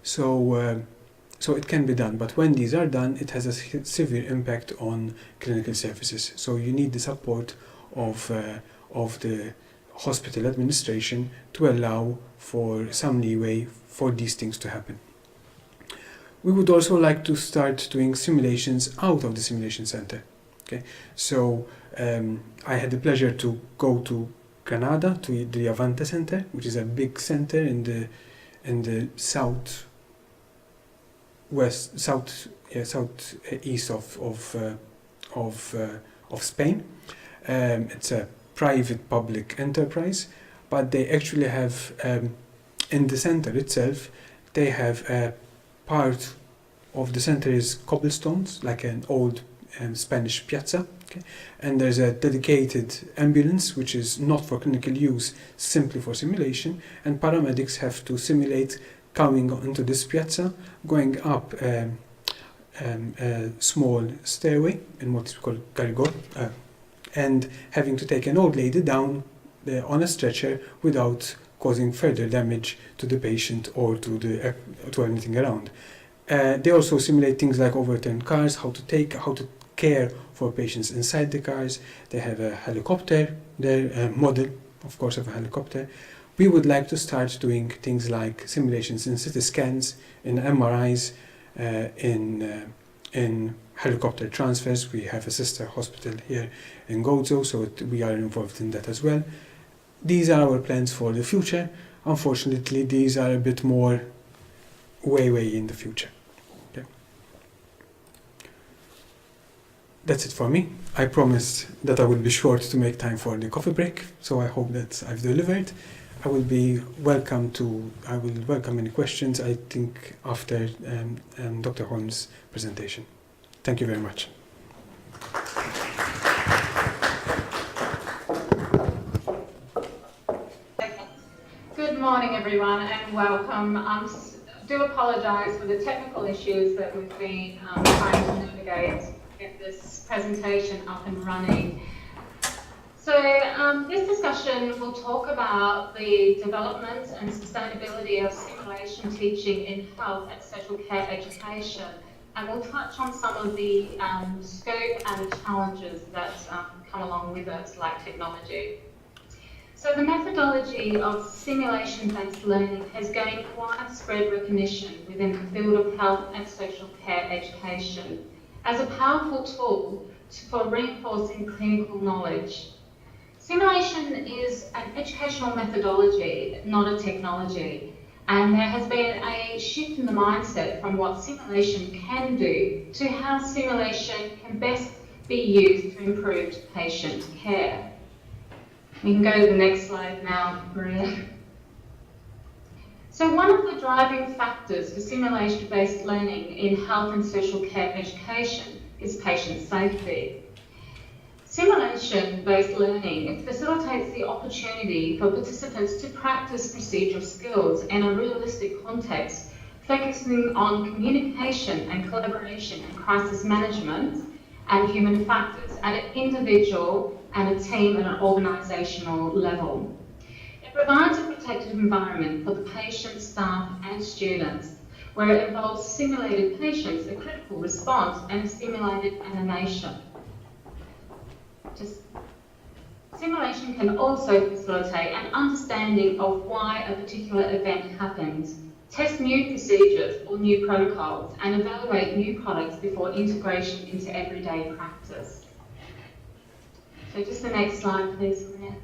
So it can be done, but when these are done, it has a severe impact on clinical services. So you need the support of the hospital administration to allow for some leeway for these things to happen. We would also like to start doing simulations out of the simulation center. Okay, so I had the pleasure to go to Granada, to the Avante Center, which is a big center in the southeast of Spain. It's a private-public enterprise, but they actually have in the center itself, they have a part of the center is cobblestones, like an old Spanish piazza, okay? And there's a dedicated ambulance which is not for clinical use, simply for simulation, and paramedics have to simulate coming into this piazza, going up a small stairway in what is called corridor, and having to take an old lady down on a stretcher without causing further damage to the patient or to anything around. They also simulate things like overturned cars, how to care for patients inside the cars. They have a helicopter, their model, of course, of a helicopter. We would like to start doing things like simulations in CT scans, in MRIs, in helicopter transfers. We have a sister hospital here in Gozo, so we are involved in that as well. These are our plans for the future. Unfortunately, these are a bit more way in the future. Okay. That's it for me. I promised that I would be short to make time for the coffee break, so I hope that I've delivered. I will welcome any questions, I think, after Dr. Holmes' presentation. Thank you very much. Good morning, everyone, and welcome. I do apologise for the technical issues that we've been trying to navigate to get this presentation up and running. So this discussion will talk about the development and sustainability of simulation teaching in health and social care education, and we'll touch on some of the scope and the challenges that come along with it, like technology. So the methodology of simulation-based learning has gained widespread recognition within the field of health and social care education as a powerful tool for reinforcing clinical knowledge. Simulation is an educational methodology, not a technology, and there has been a shift in the mindset from what simulation can do to how simulation can best be used to improve patient care. We can go to the next slide now, Maria. So one of the driving factors for simulation-based learning in health and social care education is patient safety. Simulation-based learning facilitates the opportunity for participants to practice procedural skills in a realistic context, focusing on communication and collaboration in crisis management and human factors at an individual and a team and an organisational level. It It provides a protected environment for the patient, staff and students, where it involves simulated patients, a critical response and a simulated animation. Simulation can also facilitate an understanding of why a particular event happens, test new procedures or new protocols, and evaluate new products before integration into everyday practice. So just the next slide, please, Grant.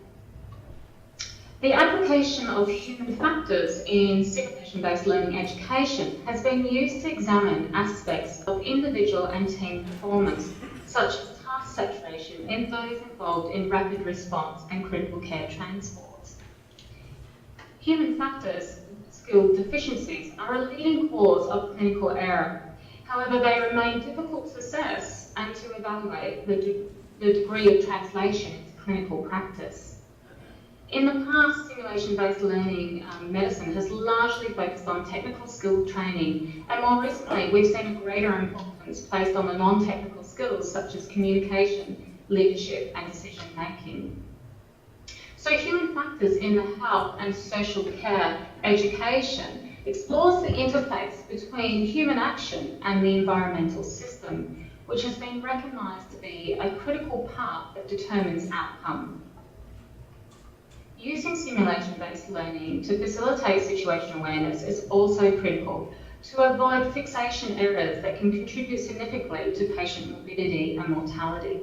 The application of human factors in simulation-based learning education has been used to examine aspects of individual and team performance, such as task saturation in those involved in rapid response and critical care transports. Human factors skill deficiencies are a leading cause of clinical error. However, they remain difficult to assess and to evaluate the degree of translation into clinical practice. In the past, simulation-based learning medicine has largely focused on technical skill training, and more recently we've seen a greater importance placed on the non-technical skills such as communication, leadership and decision-making. So human factors in the health and social care education explores the interface between human action and the environmental system, which has been recognised to be a critical part that determines outcome. Using simulation-based learning to facilitate situation awareness is also critical to avoid fixation errors that can contribute significantly to patient morbidity and mortality.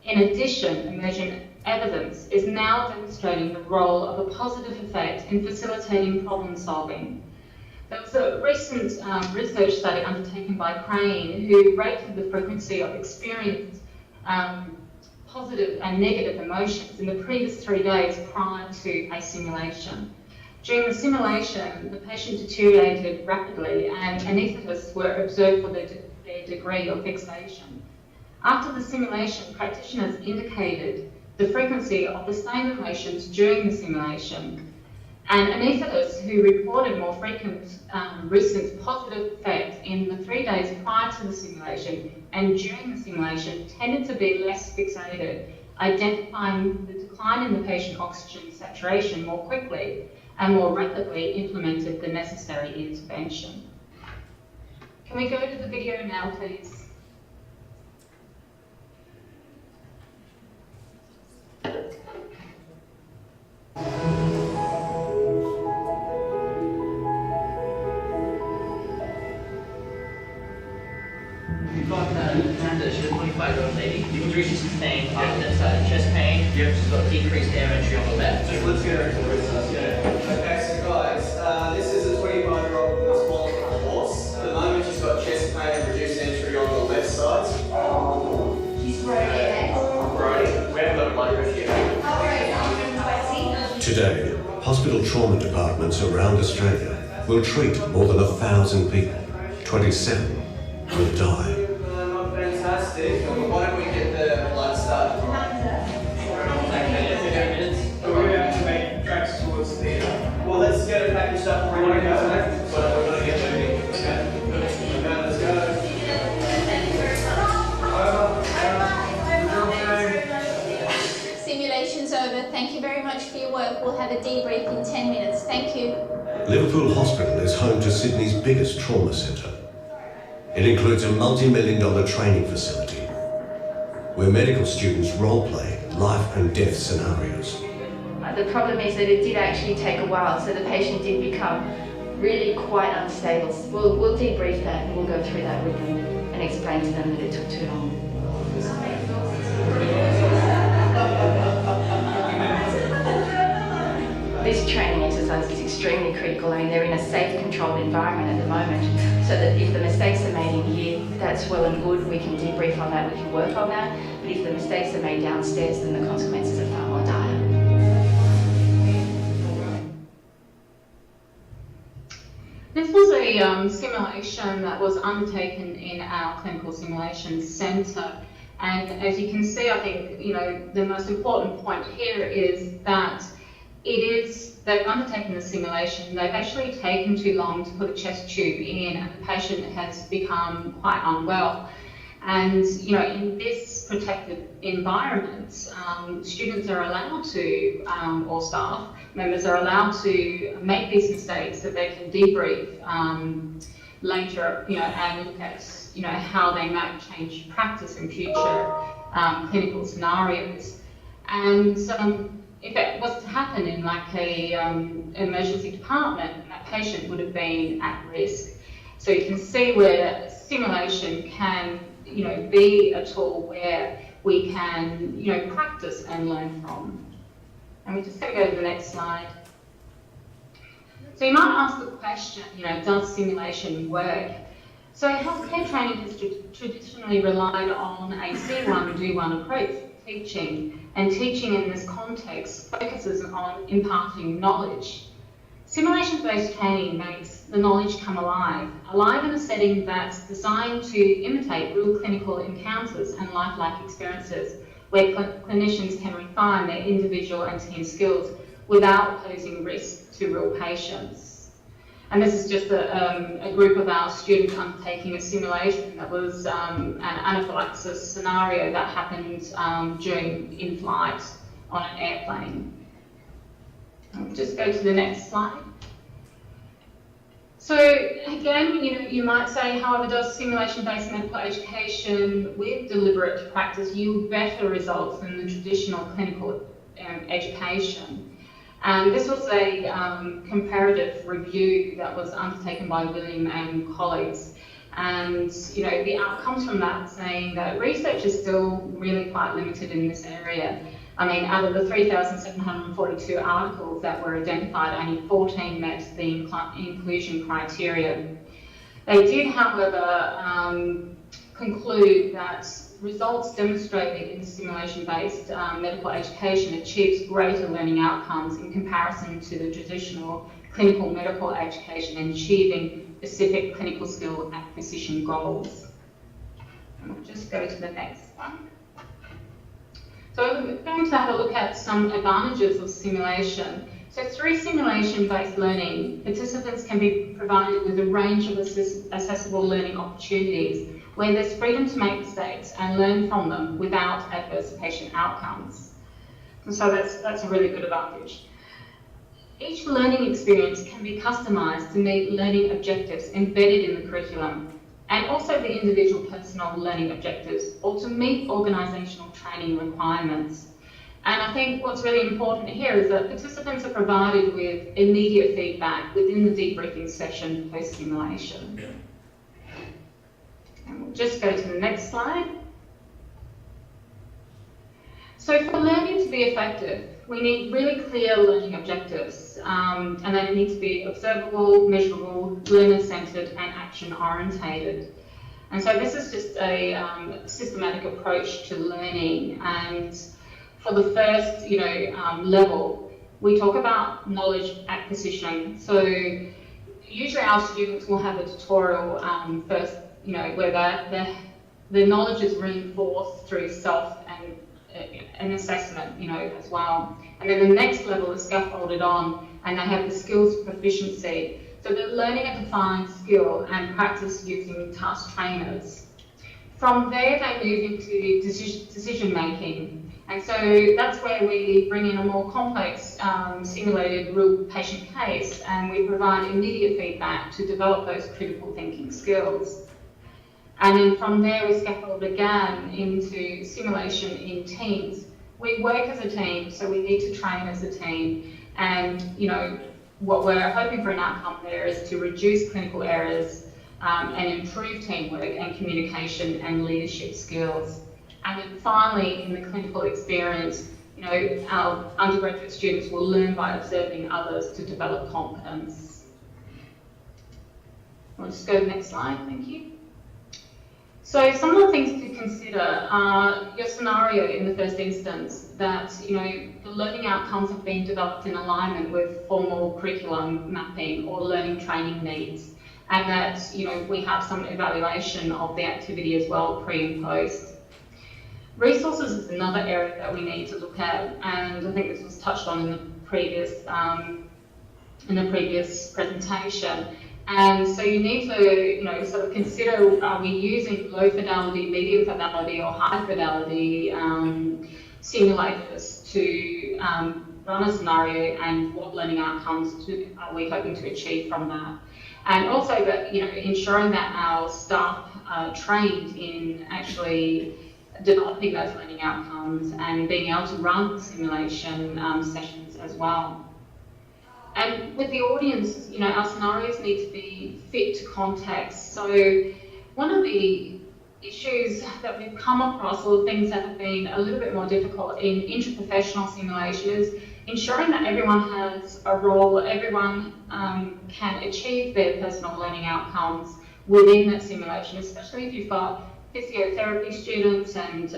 In addition, emergent evidence is now demonstrating the role of a positive effect in facilitating problem solving. There was a recent research study undertaken by Crane who rated the frequency of experienced positive and negative emotions in the previous 3 days prior to a simulation. During the simulation, the patient deteriorated rapidly and anaesthetists were observed for their degree of fixation. After the simulation, practitioners indicated the frequency of the same emotions during the simulation, and anaesthetists who reported more frequent recent positive effects in the 3 days prior to the simulation and during the simulation tended to be less fixated, identifying the decline in the patient oxygen saturation more quickly and more rapidly implemented the necessary intervention. Can we go to the video now, please? We've got Amanda, she's a 25-year-old lady. You can see she's saying left side chest pain. Yep. She's got decreased air entry on the left. Just let's get her into the research. Yeah. Okay, so guys, this is a 25-year-old with a small horse. At the moment, she's got chest pain and reduced entry on the left side. She's right. Right. We haven't got a micro here. Today, hospital trauma departments around Australia will treat more than 1,000 people. 27 will die. Not fantastic. Why don't we get the blood started? So we're going to have to make tracks towards the... Well, let's get it packaged up and ready to go. But we're going to get moving. Okay, let's go. Simulation's over. Thank you very much for your work. We'll have a debrief in 10 minutes. Thank you. Liverpool Hospital is home to Sydney's biggest trauma centre. It includes a multi-million-dollar training facility where medical students role-play life and death scenarios. The problem is that it did actually take a while, so the patient did become really quite unstable. We'll debrief that and we'll go through that with them and explain to them that it took too long. This training exercise is extremely critical. I mean, they're in a safe, controlled environment at the moment, so that if the mistakes are made in here, that's well and good. We can debrief on that, we can work on that. But if the mistakes are made downstairs, then the consequences are far more dire. This was a simulation that was undertaken in our clinical simulation centre. And as you can see, I think, the most important point here is that they've undertaken the simulation, they've actually taken too long to put a chest tube in and the patient has become quite unwell. And in this protected environment, students are allowed to, or staff members are allowed to make these mistakes that they can debrief later, and look at how they might change practice in future clinical scenarios. And if it was to happen in like a emergency department, that patient would have been at risk. So you can see where simulation can, be a tool where we can, practice and learn from. And we're just going to go to the next slide. So you might ask the question, does simulation work? So healthcare training has traditionally relied on a C1, do1 approach to teaching, and teaching in this context focuses on imparting knowledge. Simulation-based training makes the knowledge come alive in a setting that's designed to imitate real clinical encounters and lifelike experiences, where clinicians can refine their individual and team skills without posing risk to real patients. And this is just a group of our students undertaking a simulation that was an anaphylaxis scenario that happened during in-flight on an airplane. I'll just go to the next slide. So again, you might say, however, does simulation-based medical education with deliberate practice yield better results than the traditional clinical education? And this was a comparative review that was undertaken by William and colleagues. And the outcomes from that saying that research is still really quite limited in this area. I mean, out of the 3,742 articles that were identified, only 14 met the inclusion criteria. They did, however, conclude that results demonstrated in simulation-based medical education achieves greater learning outcomes in comparison to the traditional clinical medical education in achieving specific clinical skill acquisition goals. And we'll just go to the next one. So we're going to have a look at some advantages of simulation. So through simulation-based learning, participants can be provided with a range of accessible learning opportunities where there's freedom to make mistakes and learn from them without adverse patient outcomes. And so that's a really good advantage. Each learning experience can be customised to meet learning objectives embedded in the curriculum, and also the individual personal learning objectives, or to meet organisational training requirements. And I think what's really important here is that participants are provided with immediate feedback within the debriefing session post-simulation. And we'll just go to the next slide. So for learning to be effective, we need really clear learning objectives, and they need to be observable, measurable, learner-centred and action-orientated. And so this is just a systematic approach to learning. And for the first, level, we talk about knowledge acquisition. So usually our students will have a tutorial first, where their knowledge is reinforced through self and assessment, as well. And then the next level is scaffolded on, and they have the skills proficiency. So they're learning a defined skill and practice using task trainers. From there, they move into decision making. And so that's where we bring in a more complex simulated real patient case, and we provide immediate feedback to develop those critical thinking skills. And then from there, we scaffold again into simulation in teams. We work as a team, so we need to train as a team. And, what we're hoping for an outcome there is to reduce clinical errors and improve teamwork and communication and leadership skills. And then finally, in the clinical experience, our undergraduate students will learn by observing others to develop competence. I'll just go to the next slide, thank you. So some of the things to consider are your scenario in the first instance, that the learning outcomes have been developed in alignment with formal curriculum mapping or learning training needs, and that we have some evaluation of the activity as well, pre and post. Resources is another area that we need to look at, and I think this was touched on in the previous presentation. And so you need to, sort of consider, are we using low fidelity, medium fidelity, or high fidelity simulators to run a scenario, and what learning outcomes are we hoping to achieve from that? And also that, ensuring that our staff are trained in actually developing those learning outcomes and being able to run simulation sessions as well. And with the audience, our scenarios need to be fit to context. So one of the issues that we've come across, or things that have been a little bit more difficult in interprofessional simulation, is ensuring that everyone has a role, everyone can achieve their personal learning outcomes within that simulation, especially if you've got physiotherapy students and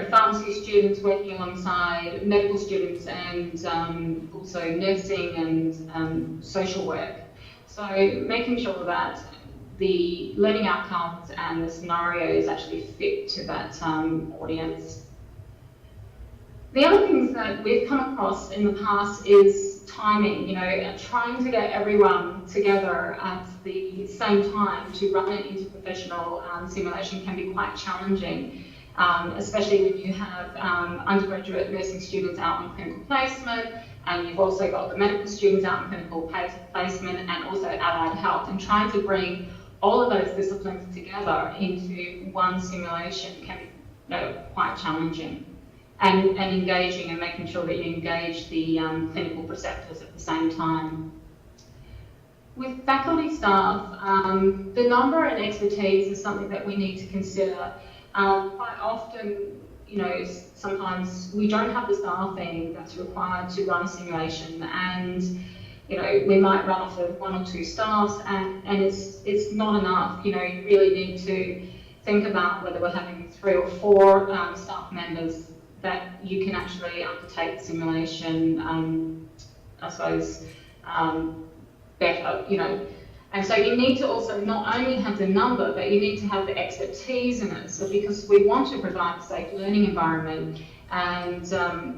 pharmacy students working alongside medical students, and also nursing and social work. So making sure that the learning outcomes and the scenarios actually fit to that audience. The other things that we've come across in the past is timing, trying to get everyone together at the same time to run an interprofessional simulation can be quite challenging, especially when you have undergraduate nursing students out on clinical placement, and you've also got the medical students out on clinical placement, and also allied health, and trying to bring all of those disciplines together into one simulation can be quite challenging. And engaging, and making sure that you engage the clinical preceptors at the same time. With faculty staff, the number and expertise is something that we need to consider. Quite often, sometimes we don't have the staffing that's required to run a simulation, and we might run off of 1 or 2 staffs, and it's not enough. You really need to think about whether we're having 3 or 4 staff members that you can actually undertake the simulation, I suppose, better, And so you need to also not only have the number, but you need to have the expertise in it. So because we want to provide a safe learning environment, and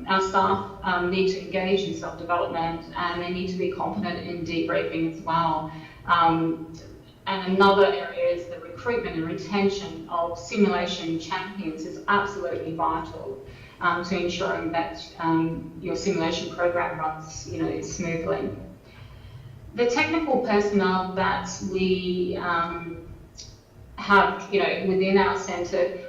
our staff need to engage in self-development, and they need to be competent in debriefing as well. And another area is the recruitment and retention of simulation champions is absolutely vital to ensuring that your simulation program runs, smoothly. The technical personnel that we have, within our centre,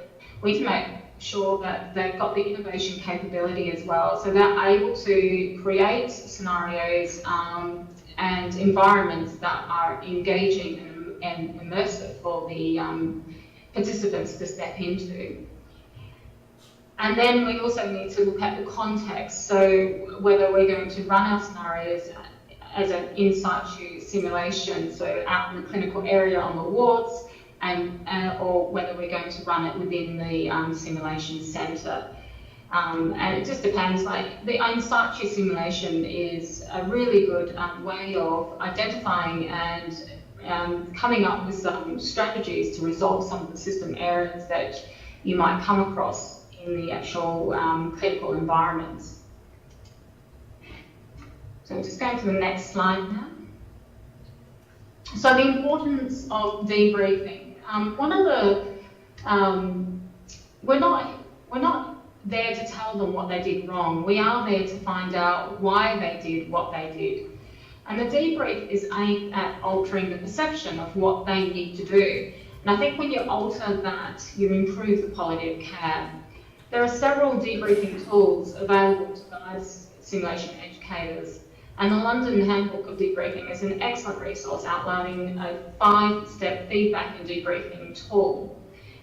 we need to make sure that they've got the innovation capability as well, so they're able to create scenarios and environments that are engaging and immersive for the participants to step into. And then we also need to look at the context, so whether we're going to run our scenarios as an in situ simulation, so out in the clinical area on the wards, or whether we're going to run it within the simulation centre. And it just depends, like the in situ simulation is a really good way of identifying and coming up with some strategies to resolve some of the system errors that you might come across in the actual clinical environments. So just going to the next slide now. So the importance of debriefing. One of the, we're not there to tell them what they did wrong. We are there to find out why they did what they did. And the debrief is aimed at altering the perception of what they need to do. And I think when you alter that, you improve the quality of care. There are several debriefing tools available to guide simulation educators. And the London Handbook of Debriefing is an excellent resource outlining a 5-step feedback and debriefing tool.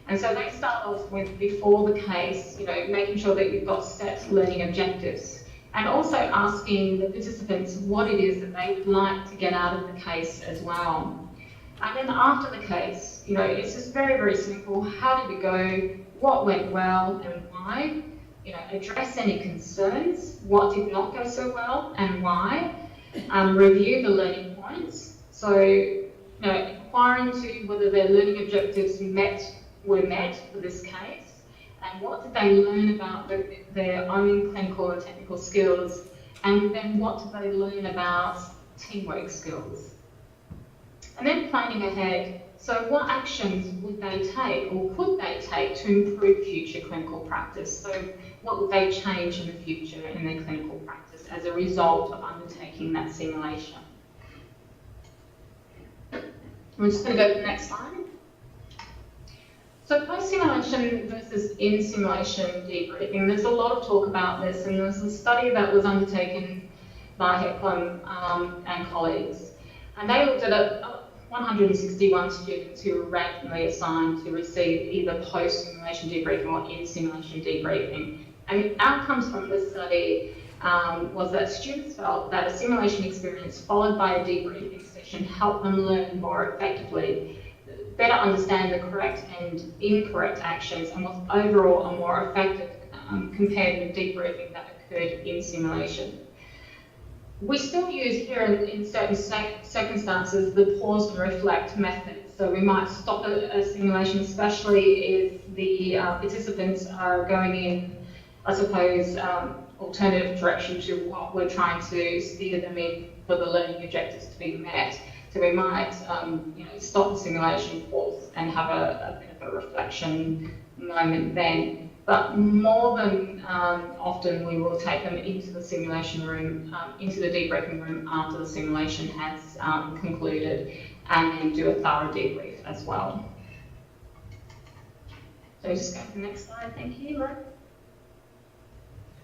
And so they start off with, before the case, making sure that you've got set learning objectives, and also asking the participants what it is that they would like to get out of the case as well. And then after the case, it's just very, very simple. How did it go? What went well and why? Address any concerns, what did not go so well and why, review the learning points, so inquire into whether their learning objectives were met for this case, and what did they learn about their own clinical and technical skills, and then what did they learn about teamwork skills. And then planning ahead. So what actions would they take or could they take to improve future clinical practice? So what would they change in the future in their clinical practice as a result of undertaking that simulation? We're just going to go to the next slide. So post-simulation versus in-simulation debriefing, there's a lot of talk about this, and there's a study that was undertaken by Hecklam and colleagues. And they looked at 161 students who were randomly assigned to receive either post-simulation debriefing or in-simulation debriefing. And the outcomes from this study was that students felt that a simulation experience followed by a debriefing session helped them learn more effectively, better understand the correct and incorrect actions, and was overall a more effective compared with debriefing that occurred in simulation. We still use here in certain circumstances the pause and reflect method. So we might stop a simulation, especially if the participants are going in, I suppose, alternative direction to what we're trying to steer them in for the learning objectives to be met. So we might stop the simulation, pause, and have a bit of a reflection moment then. But more than often, we will take them into the simulation room, into the debriefing room after the simulation has concluded, and then do a thorough debrief as well. So just go to the next slide, thank you, Laura.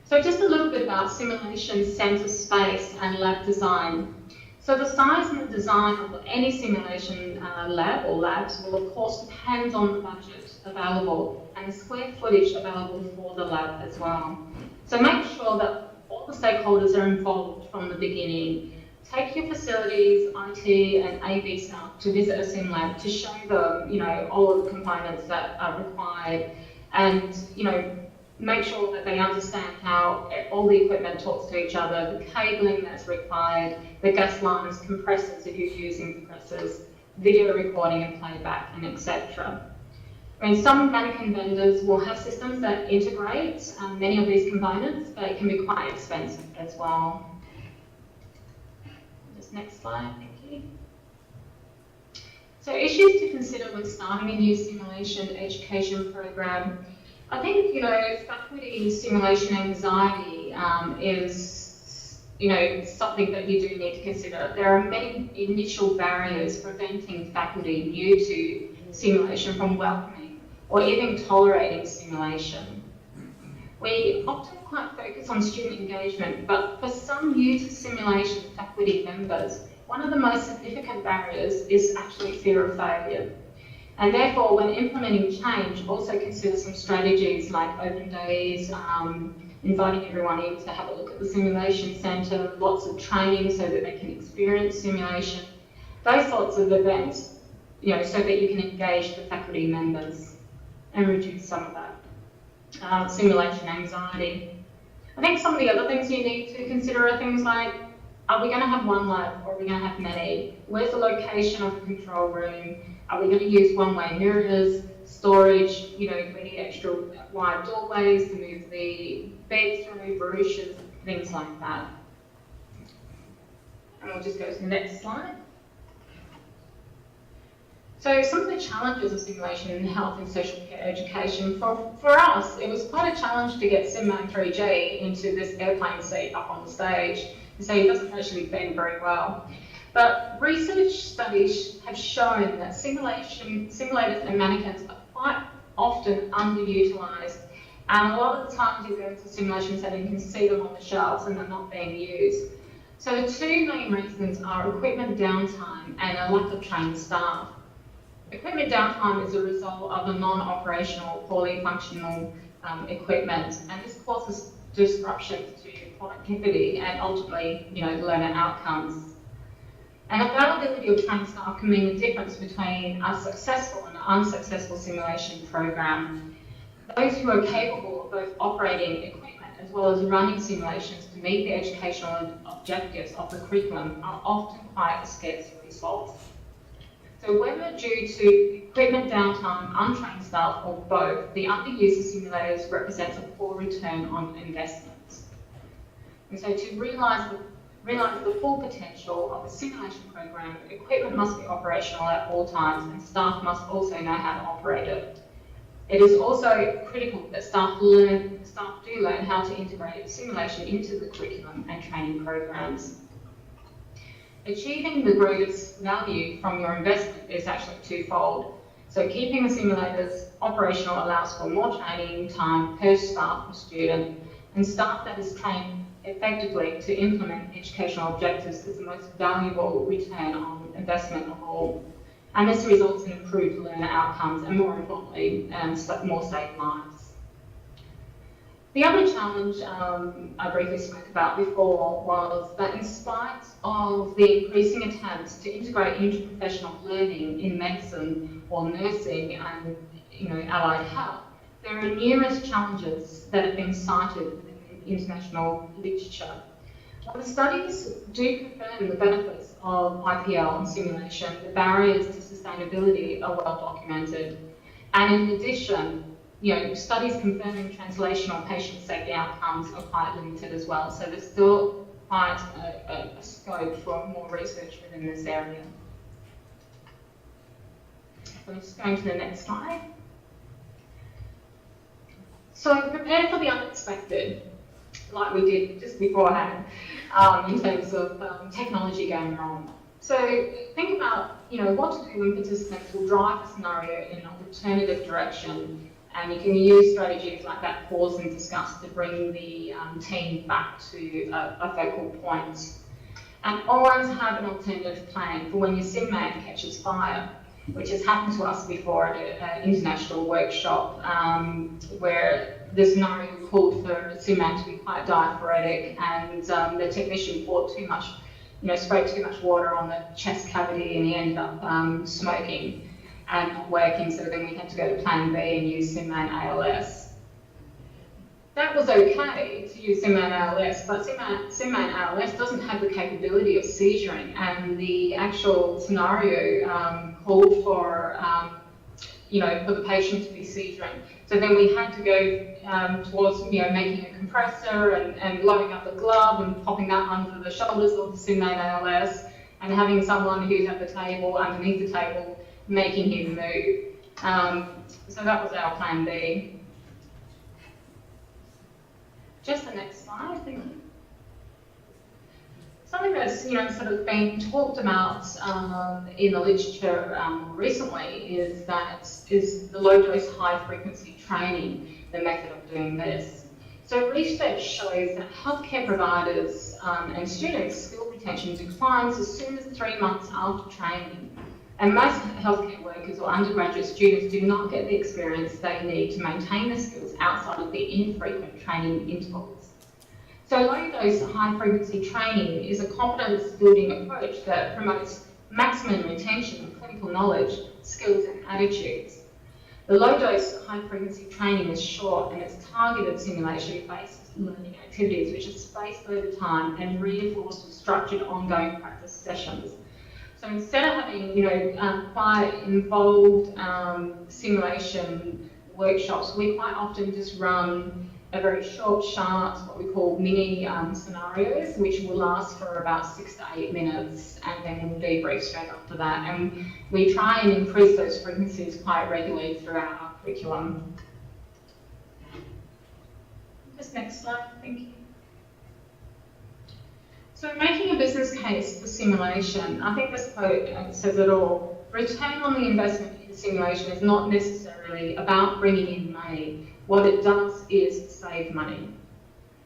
So just a little bit about simulation centre space and lab design. So the size and the design of any simulation lab or labs will of course depend on the budget available and the square footage available for the lab as well. So make sure that all the stakeholders are involved from the beginning. Take your facilities, IT and AV staff to visit a sim lab to show them, all of the components that are required, and make sure that they understand how all the equipment talks to each other, the cabling that's required, the gas lines, compressors if you're using compressors, video recording and playback, and etc. Some mannequin vendors will have systems that integrate many of these components, but it can be quite expensive as well. Just next slide, thank you. So issues to consider when starting a new simulation education program. I think, faculty simulation anxiety is, something that you do need to consider. There are many initial barriers preventing faculty new to simulation from welcoming or even tolerating simulation. We often quite focus on student engagement, but for some new to simulation faculty members, one of the most significant barriers is actually fear of failure. And therefore, when implementing change, also consider some strategies like open days, inviting everyone in to have a look at the simulation centre, lots of training so that they can experience simulation, those sorts of events, so that you can engage the faculty members and reduce some of that simulation anxiety. I think some of the other things you need to consider are things like, are we going to have one lab or are we going to have many? Where's the location of the control room? Are we going to use one-way mirrors, storage, we need extra wide doorways to move the beds through, barouches, things like that. And we'll just go to the next slide. So some of the challenges of simulation in health and social care education, for us, it was quite a challenge to get SimMan 3G into this airplane seat up on the stage. So it doesn't actually bend very well. But research studies have shown that simulators and mannequins are quite often underutilised. And a lot of the times you go into a simulation setting, you can see them on the shelves and they're not being used. So the two main reasons are equipment downtime and a lack of trained staff. Equipment downtime is a result of a non-operational, poorly functional equipment, and this causes disruptions to productivity and ultimately, learner outcomes. And availability of trained staff can mean the difference between a successful and unsuccessful simulation program. Those who are capable of both operating equipment as well as running simulations to meet the educational objectives of the curriculum are often quite a scarce resource. So whether due to equipment downtime, untrained staff, or both, the underuse of simulators represents a poor return on investment. And so to realise realise the full potential of a simulation program, equipment must be operational at all times and staff must also know how to operate it. It is also critical that staff do learn how to integrate simulation into the curriculum and training programs. Achieving the greatest value from your investment is actually twofold. So keeping the simulators operational allows for more training time per staff or student, and staff that is trained effectively to implement educational objectives is the most valuable return on investment of all. And this results in improved learner outcomes and, more importantly, more safe lives. The other challenge I briefly spoke about before was that in spite of the increasing attempts to integrate interprofessional learning in medicine or nursing and allied health, there are numerous challenges that have been cited in international literature. While the studies do confirm the benefits of IPL and simulation, the barriers to sustainability are well documented. And in addition, studies confirming translational patient safety outcomes are quite limited as well. So there's still quite a scope for more research within this area. So I'm just going to the next slide. So prepare for the unexpected, like we did just beforehand, in terms of technology going wrong. So think about, what to do when participants will drive a scenario in an alternative direction, and you can use strategies like that pause and discuss to bring the team back to a focal point. And always have an alternative plan for when your sim man catches fire, which has happened to us before at an international workshop, where the scenario called for a sim man to be quite diaphoretic, and the technician poured too much, sprayed too much water on the chest cavity, and he ended up smoking and not working. So then we had to go to plan B and use SimMan ALS. That was okay to use SimMan ALS, but SimMan ALS doesn't have the capability of seizuring, and the actual scenario called for, for the patient to be seizuring. So then we had to go towards, making a compressor and blowing up the glove and popping that under the shoulders of the SimMan ALS, and having someone who's at the table, underneath the table, making him move. So that was our plan B. Just the next slide, thank you. Something that's sort of been talked about in the literature recently is the low dose high frequency training, the method of doing this. So research shows that healthcare providers and students' skill retention declines as soon as 3 months after training. And most healthcare workers or undergraduate students do not get the experience they need to maintain the skills outside of the infrequent training intervals. So low dose high frequency training is a competence building approach that promotes maximum retention of clinical knowledge, skills and attitudes. The low dose high frequency training is short and it's targeted simulation based learning activities which are spaced over time and reinforced with structured ongoing practice sessions. So instead of having, quite involved simulation workshops, we quite often just run a very short, sharp, what we call mini scenarios, which will last for about 6 to 8 minutes, and then we'll debrief straight after that. And we try and increase those frequencies quite regularly throughout our curriculum. Just next slide, thank you. So making a business case for simulation, I think this quote says it all. Return on the investment in simulation is not necessarily about bringing in money. What it does is save money.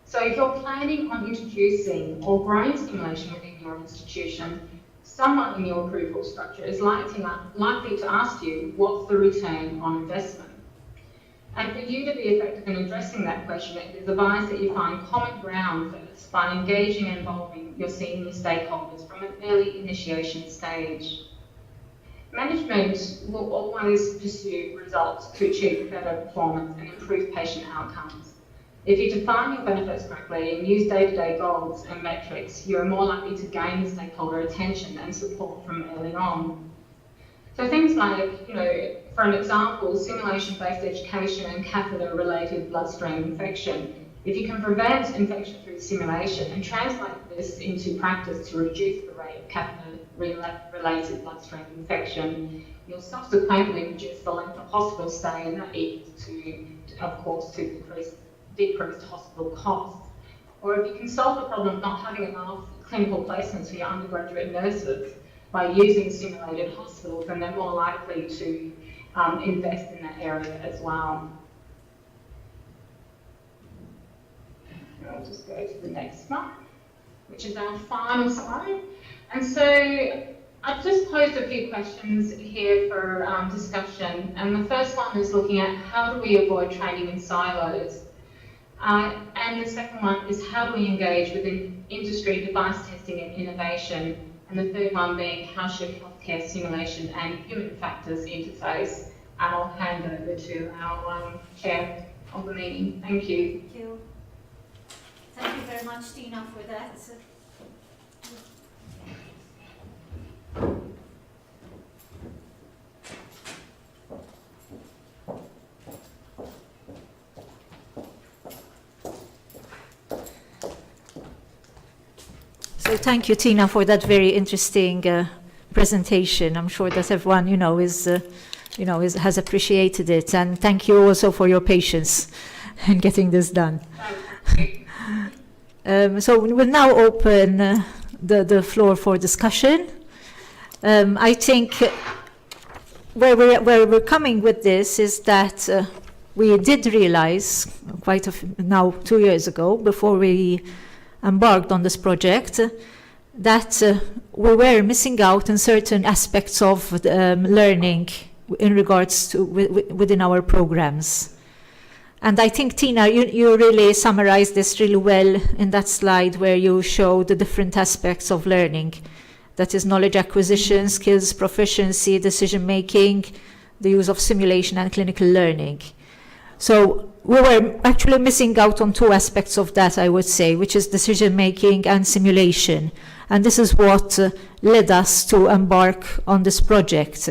So if you're planning on introducing or growing simulation within your institution, someone in your approval structure is likely to ask you, what's the return on investment? And for you to be effective in addressing that question, it is advised that you find common ground first by engaging and involving your senior stakeholders from an early initiation stage. Management will always pursue results to achieve better performance and improve patient outcomes. If you define your benefits correctly and use day-to-day goals and metrics, you are more likely to gain the stakeholder attention and support from early on. So things like, for an example, simulation-based education and catheter-related bloodstream infection. If you can prevent infection through simulation and translate this into practice to reduce the rate of catheter-related bloodstream infection, you'll subsequently reduce the length of hospital stay, and that equals to, of course, to decreased hospital costs. Or if you can solve the problem of not having enough clinical placements for your undergraduate nurses by using simulated hospitals, then they're more likely to invest in that area as well. I'll just go to the next one, which is our final slide. And so I've just posed a few questions here for discussion. And the first one is looking at how do we avoid training in silos? And the second one is how do we engage within industry device testing and innovation? And the third one being how should healthcare simulation and human factors interface? And I'll hand over to our chair of the meeting. Thank you. Thank you. Thank you very much, Tina, for that. So thank you, Tina, for that very interesting presentation. I'm sure that everyone, has appreciated it, and thank you also for your patience in getting this done. So we will now open the floor for discussion. I think where we're coming with this is that we did realize now 2 years ago, before we embarked on this project, that we were missing out on certain aspects of learning in regards to within our programs. And I think, Tina, you really summarized this really well in that slide where you showed the different aspects of learning. That is knowledge acquisition, skills, proficiency, decision-making, the use of simulation and clinical learning. So we were actually missing out on two aspects of that, I would say, which is decision-making and simulation. And this is what led us to embark on this project.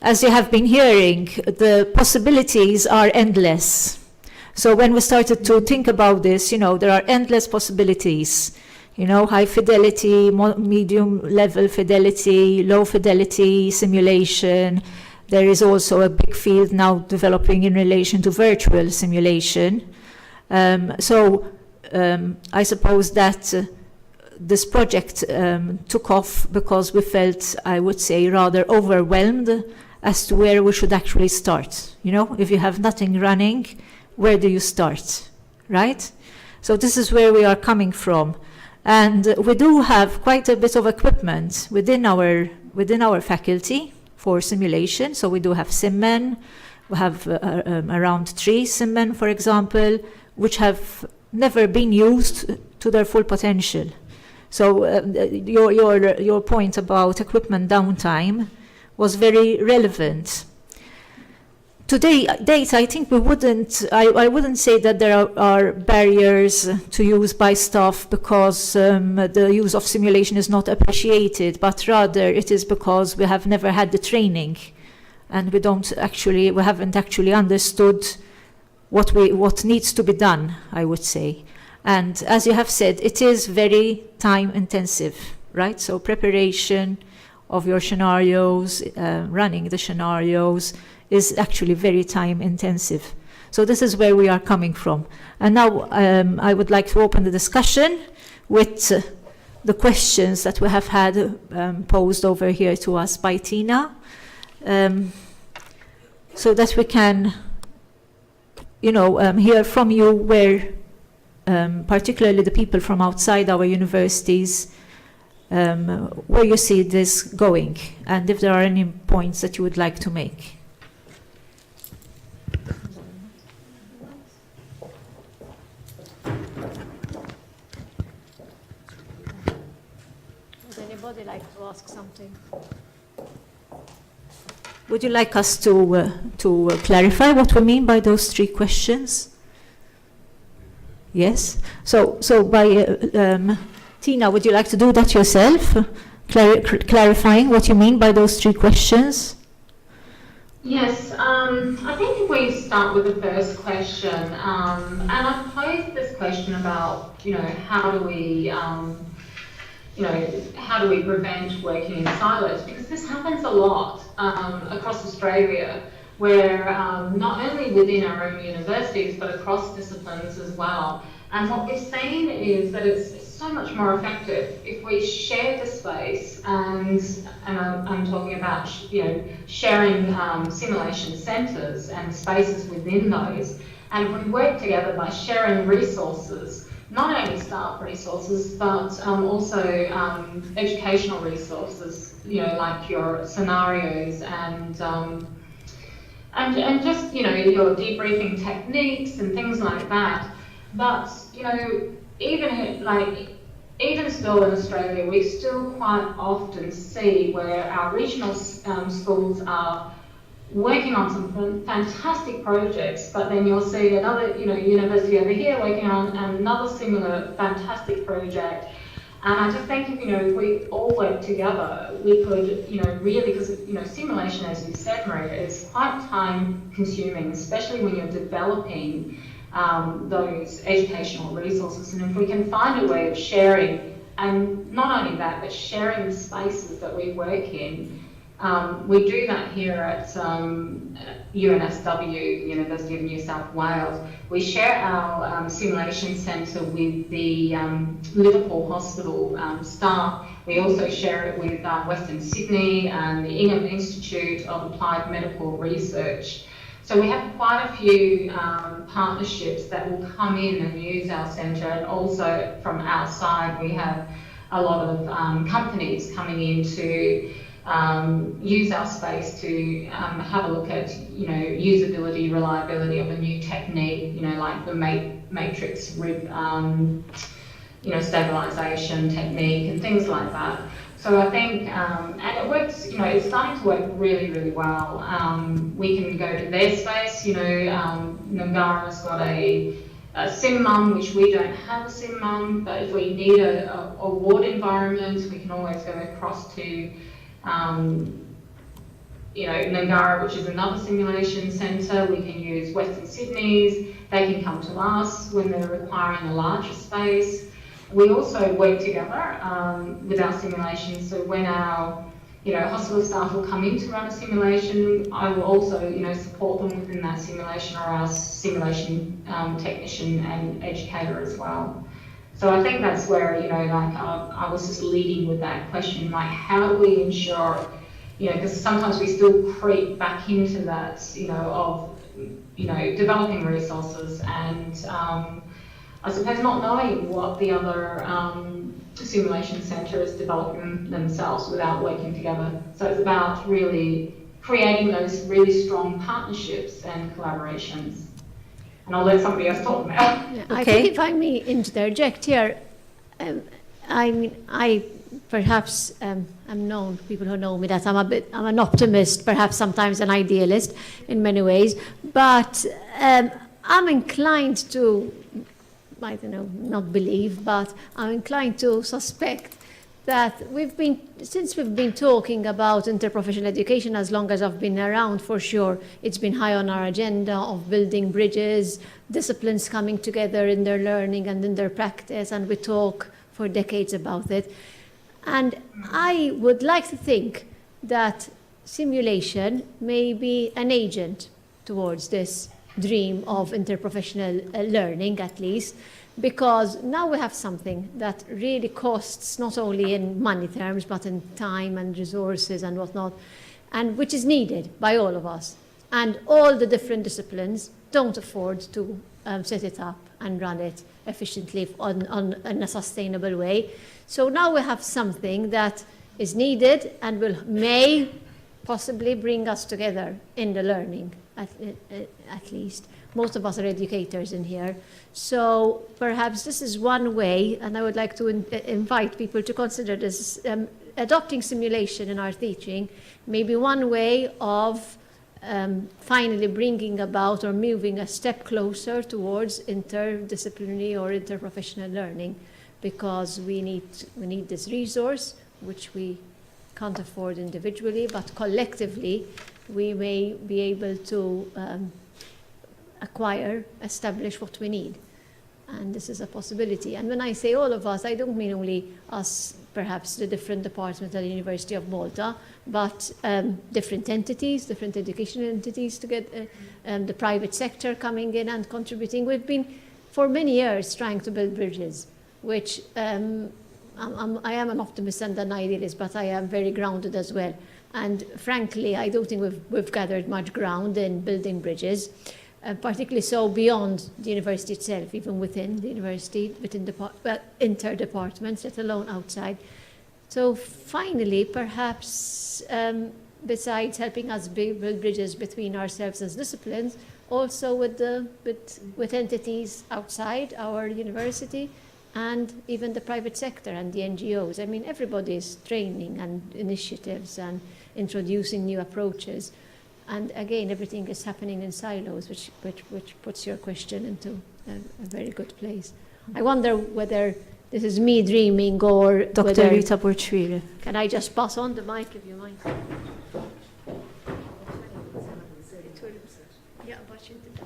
As you have been hearing, the possibilities are endless. So when we started to think about this, there are endless possibilities. High fidelity, medium level fidelity, low fidelity simulation. There is also a big field now developing in relation to virtual simulation. I suppose that this project took off because we felt, I would say, rather overwhelmed as to where we should actually start. If you have nothing running, where do you start, right? So this is where we are coming from. And we do have quite a bit of equipment within our faculty for simulation. So we do have SimMen. We have around 3 SimMen, for example, which have never been used to their full potential. So your point about equipment downtime was very relevant. To date, I think I wouldn't say that there are barriers to use by staff because the use of simulation is not appreciated, but rather it is because we have never had the training, and we haven't actually understood what needs to be done, I would say. And as you have said, it is very time intensive, right? So preparation of your scenarios, running the scenarios, is actually very time intensive. So this is where we are coming from. And now I would like to open the discussion with the questions that we have had posed over here to us by Tina, so that we can, hear from you where, particularly the people from outside our universities, where you see this going, and if there are any points that you would like to make. Would anybody like to ask something? Would you like us to clarify what we mean by those 3 questions? Yes. So by Tina, would you like to do that yourself, clarifying what you mean by those 3 questions? Yes, I think if we start with the first question, and I've posed this question about, how do we, how do we prevent working in silos? Because this happens a lot across Australia, where not only within our own universities, but across disciplines as well. And what we've seen is that it's so much more effective if we share the space, and I'm talking about sharing simulation centres and spaces within those, and if we work together by sharing resources, not only staff resources, but also educational resources, like your scenarios and just your debriefing techniques and things like that. But even still in Australia, we still quite often see where our regional schools are working on some fantastic projects, but then you'll see another university over here working on another similar fantastic project. And I just think if we all work together, we could really, because simulation, as you said, Maria, is quite time consuming, especially when you're developing those educational resources. And if we can find a way of sharing, and not only that, but sharing the spaces that we work in. We do that here at UNSW, University of New South Wales. We share our simulation centre with the Liverpool Hospital staff. We also share it with Western Sydney and the Ingham Institute of Applied Medical Research. So we have quite a few partnerships that will come in and use our centre, and also from outside we have a lot of companies coming in to use our space to have a look at usability, reliability of a new technique, like the matrix rib stabilization technique and things like that. So I think, and it works, it's starting to work really, really well. We can go to their space, Ngara's got a SimMum, which we don't have a SimMum, but if we need a ward environment, we can always go across to Ngara, which is another simulation centre. We can use Western Sydney's. They can come to us when they're requiring a larger space. We also work together with our simulations. So when our hospital staff will come in to run a simulation, I will also support them within that simulation, or our simulation technician and educator as well. So I think that's where, I was just leading with that question, like how do we ensure, because sometimes we still creep back into that, of developing resources and I suppose not knowing what the other simulation centre is developing themselves without working together. So it's about really creating those really strong partnerships and collaborations. And I'll let somebody else talk now. Yeah, I think if I may interject here, I perhaps I'm known, people who know me, that I'm an optimist, perhaps sometimes an idealist in many ways, but I'm inclined to, I don't know, not believe, but I'm inclined to suspect that since we've been talking about interprofessional education as long as I've been around, for sure, it's been high on our agenda of building bridges, disciplines coming together in their learning and in their practice, and we talk for decades about it. And I would like to think that simulation may be an agent towards this dream of interprofessional learning, at least, because now we have something that really costs not only in money terms, but in time and resources and whatnot, and which is needed by all of us. And all the different disciplines don't afford to set it up and run it efficiently in a sustainable way. So now we have something that is needed and may possibly bring us together in the learning, at least. Most of us are educators in here. So perhaps this is one way, and I would like to invite people to consider this, adopting simulation in our teaching, maybe one way of finally bringing about or moving a step closer towards interdisciplinary or interprofessional learning, because we need this resource, which we can't afford individually, but collectively we may be able to establish what we need. And this is a possibility. And when I say all of us, I don't mean only us, perhaps the different departments at the University of Malta, but different entities, different educational entities to get the private sector coming in and contributing. We've been, for many years, trying to build bridges, which I am an optimist and an idealist, but I am very grounded as well. And frankly, I don't think we've gathered much ground in building bridges. Particularly so beyond the university itself, even within the university, within inter-departments, let alone outside. So finally, perhaps besides helping us build bridges between ourselves as disciplines, also with entities outside our university and even the private sector and the NGOs. I mean, everybody's training and initiatives and introducing new approaches. And again, everything is happening in silos, which puts your question into a very good place. I wonder whether this is me dreaming or Dr. Rita Borchwire. Can I just pass on the mic if you mind? Yeah, but you did it.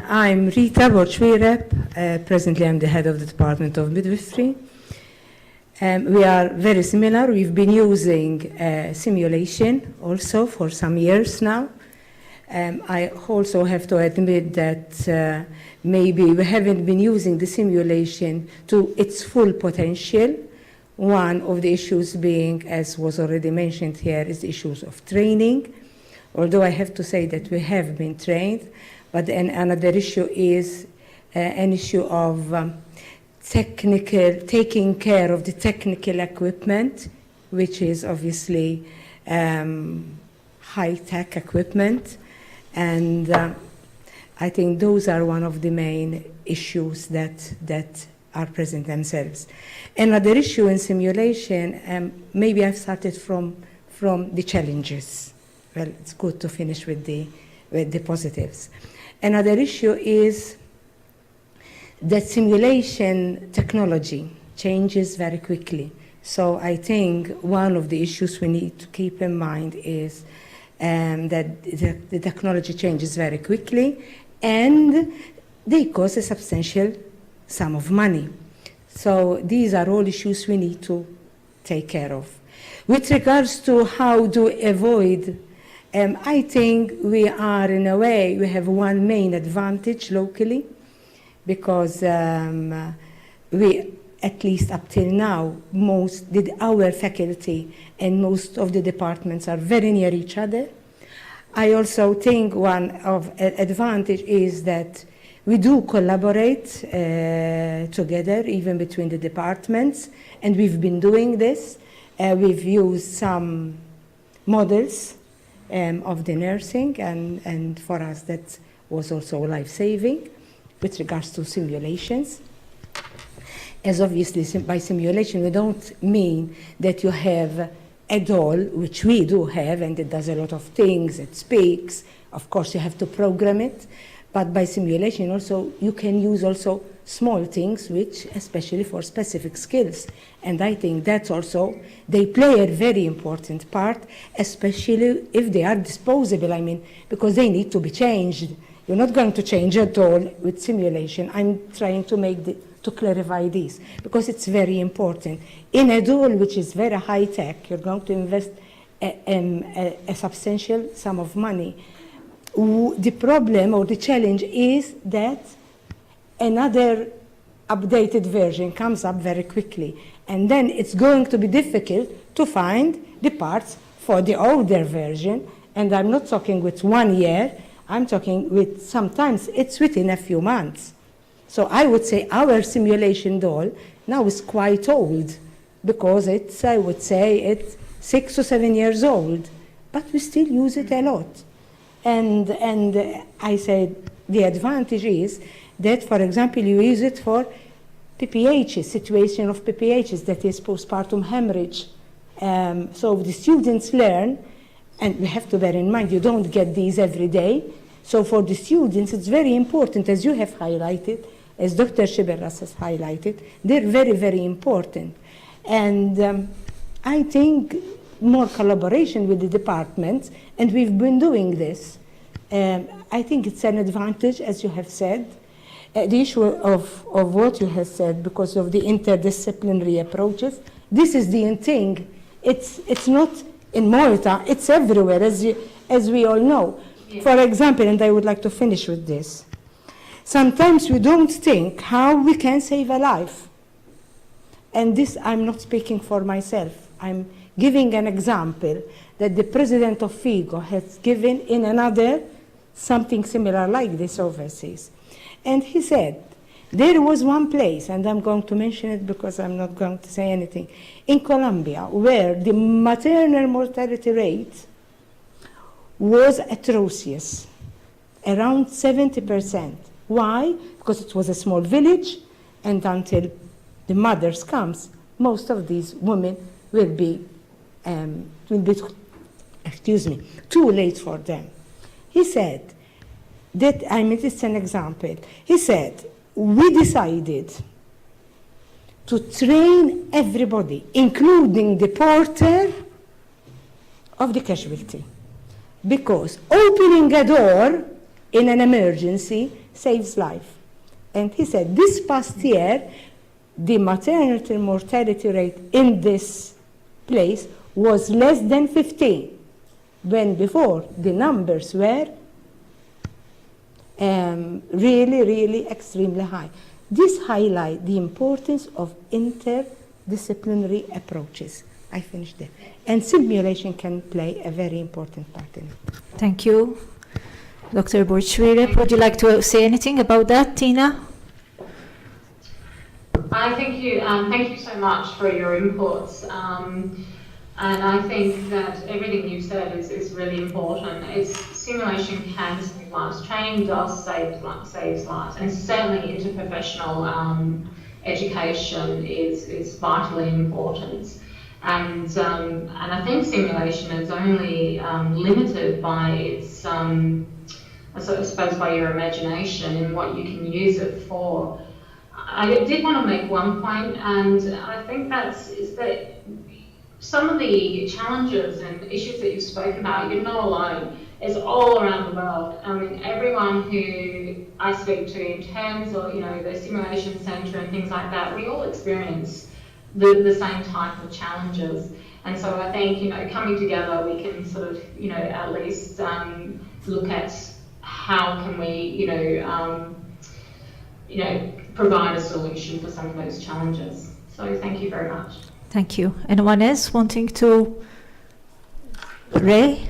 I'm Rita Borchwire. Presently, I'm the head of the Department of Midwifery. We are very similar. We've been using simulation also for some years now. I also have to admit that maybe we haven't been using the simulation to its full potential. One of the issues being, as was already mentioned here, is the issues of training. Although I have to say that we have been trained, but then another issue is an issue of taking care of the technical equipment, which is obviously high-tech equipment. And I think those are one of the main issues that are present themselves. Another issue in simulation, maybe I've started from the challenges. Well, it's good to finish with the positives. Another issue is that simulation technology changes very quickly. So I think one of the issues we need to keep in mind is that the technology changes very quickly and they cost a substantial sum of money. So these are all issues we need to take care of. With regards to how to avoid, I think we are, in a way, we have one main advantage locally, because we, at least up till now, our faculty and most of the departments are very near each other. I also think one of advantage is that we do collaborate together, even between the departments, and we've been doing this. We've used some models of the nursing, and for us that was also life-saving with regards to simulations. As obviously by simulation we don't mean that you have a doll, which we do have, and it does a lot of things, it speaks, of course you have to program it, but by simulation also you can use also small things, which especially for specific skills. And I think that's also, they play a very important part, especially if they are disposable, I mean, because they need to be changed. You're not going to change at all with simulation. I'm trying to clarify this, because it's very important. In a doll which is very high tech, you're going to invest a substantial sum of money. The problem or the challenge is that another updated version comes up very quickly, and then it's going to be difficult to find the parts for the older version. And I'm not talking with 1 year, I'm talking with, sometimes it's within a few months. So I would say our simulation doll now is quite old, because it's, I would say it's 6 to 7 years old, but we still use it a lot. And I said the advantage is that, for example, you use it for PPHs, situation of PPHs, that is postpartum hemorrhage. So the students learn, and we have to bear in mind, you don't get these every day. So for the students, it's very important, as you have highlighted, as Dr. Shiberas has highlighted, they're very, very important. And I think more collaboration with the departments, and we've been doing this. I think it's an advantage, as you have said. The issue of what you have said, because of the interdisciplinary approaches, this is the thing. It's not in Malta, it's everywhere, as we all know. Yeah. For example, and I would like to finish with this, sometimes we don't think how we can save a life. And this, I'm not speaking for myself. I'm giving an example that the president of FIGO has given in another, something similar like this overseas. And he said, there was one place, and I'm going to mention it because I'm not going to say anything, in Colombia, where the maternal mortality rate was atrocious, around 70%. Why? Because it was a small village, and until the mothers comes, most of these women will be too late for them. He said that, I mean, it's an example. He said, we decided to train everybody, including the porter of the casualty, because opening a door in an emergency saves life. And he said, this past year, the maternity mortality rate in this place was less than 15, when before the numbers were really, really extremely high. This highlights the importance of interdisciplinary approaches. I finished there. And simulation can play a very important part in it. Thank you. Dr. Borchwirep, would you like to say anything about that, Tina? Thank you so much for your inputs. And I think that everything you've said is really important. Simulation can save lives. Training does save lives, and certainly interprofessional education is vitally important. And I think simulation is only limited by its, I suppose, by your imagination and what you can use it for. I did want to make one point, and I think that some of the challenges and issues that you've spoken about, you're not alone. It's all around the world. I mean, everyone who I speak to in terms of, the simulation centre and things like that, we all experience the same type of challenges. And so I think, coming together, we can sort of, at least look at how can we, provide a solution for some of those challenges. So thank you very much. Thank you. Anyone else wanting to? Ray?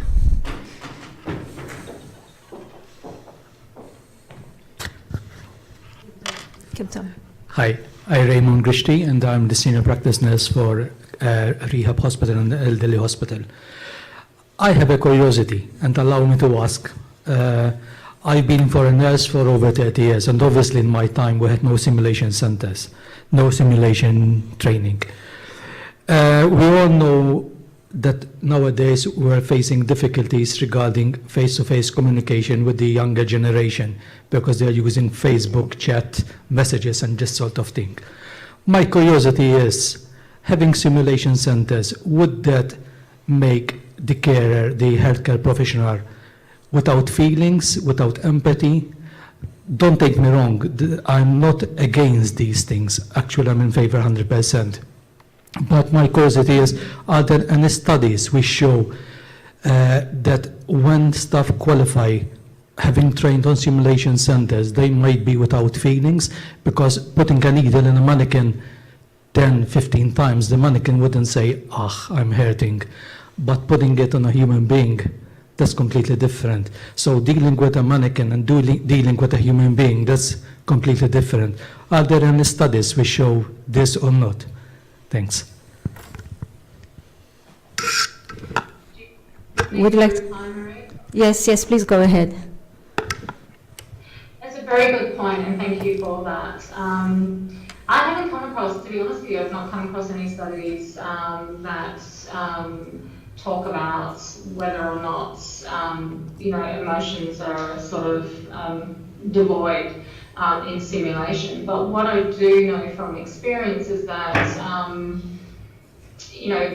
Hi, I'm Raymond Grishti, and I'm the senior practice nurse for a rehab hospital and the elderly hospital. I have a curiosity, and allow me to ask. I've been for a nurse for over 30 years, and obviously in my time we had no simulation centers, no simulation training. We all know that nowadays we're facing difficulties regarding face-to-face communication with the younger generation because they're using Facebook, chat, messages, and this sort of thing. My curiosity is, having simulation centers, would that make the carer, the healthcare professional, without feelings, without empathy? Don't take me wrong, I'm not against these things. Actually, I'm in favor 100%. But my curiosity is, are there any studies which show that when staff qualify, having trained on simulation centers, they might be without feelings? Because putting a needle in a mannequin 10, 15 times, the mannequin wouldn't say, I'm hurting. But putting it on a human being, that's completely different. So dealing with a mannequin and dealing with a human being, that's completely different. Are there any studies which show this or not? Thanks. Would you like to? Yes, please go ahead. That's a very good point, and thank you for that. I haven't come across, to be honest with you, I've not come across any studies that talk about whether or not, emotions are sort of devoid in simulation. But what I do know from experience is that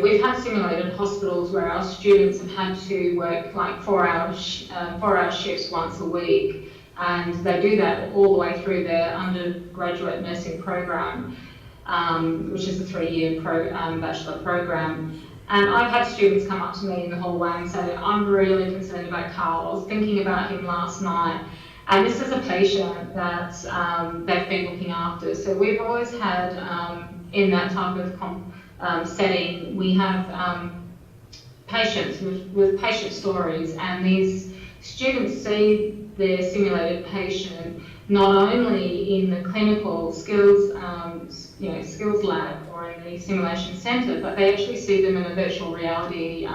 we've had simulated hospitals where our students have had to work like 4-hour shifts once a week, and they do that all the way through their undergraduate nursing program, which is a 3-year bachelor program. And I've had students come up to me in the hallway and say, I'm really concerned about Carl. I was thinking about him last night. And this is a patient that they've been looking after. So we've always had, in that type of setting, we have patients with patient stories, and these students see their simulated patient not only in the clinical skills, skills lab or in the simulation centre, but they actually see them in a virtual reality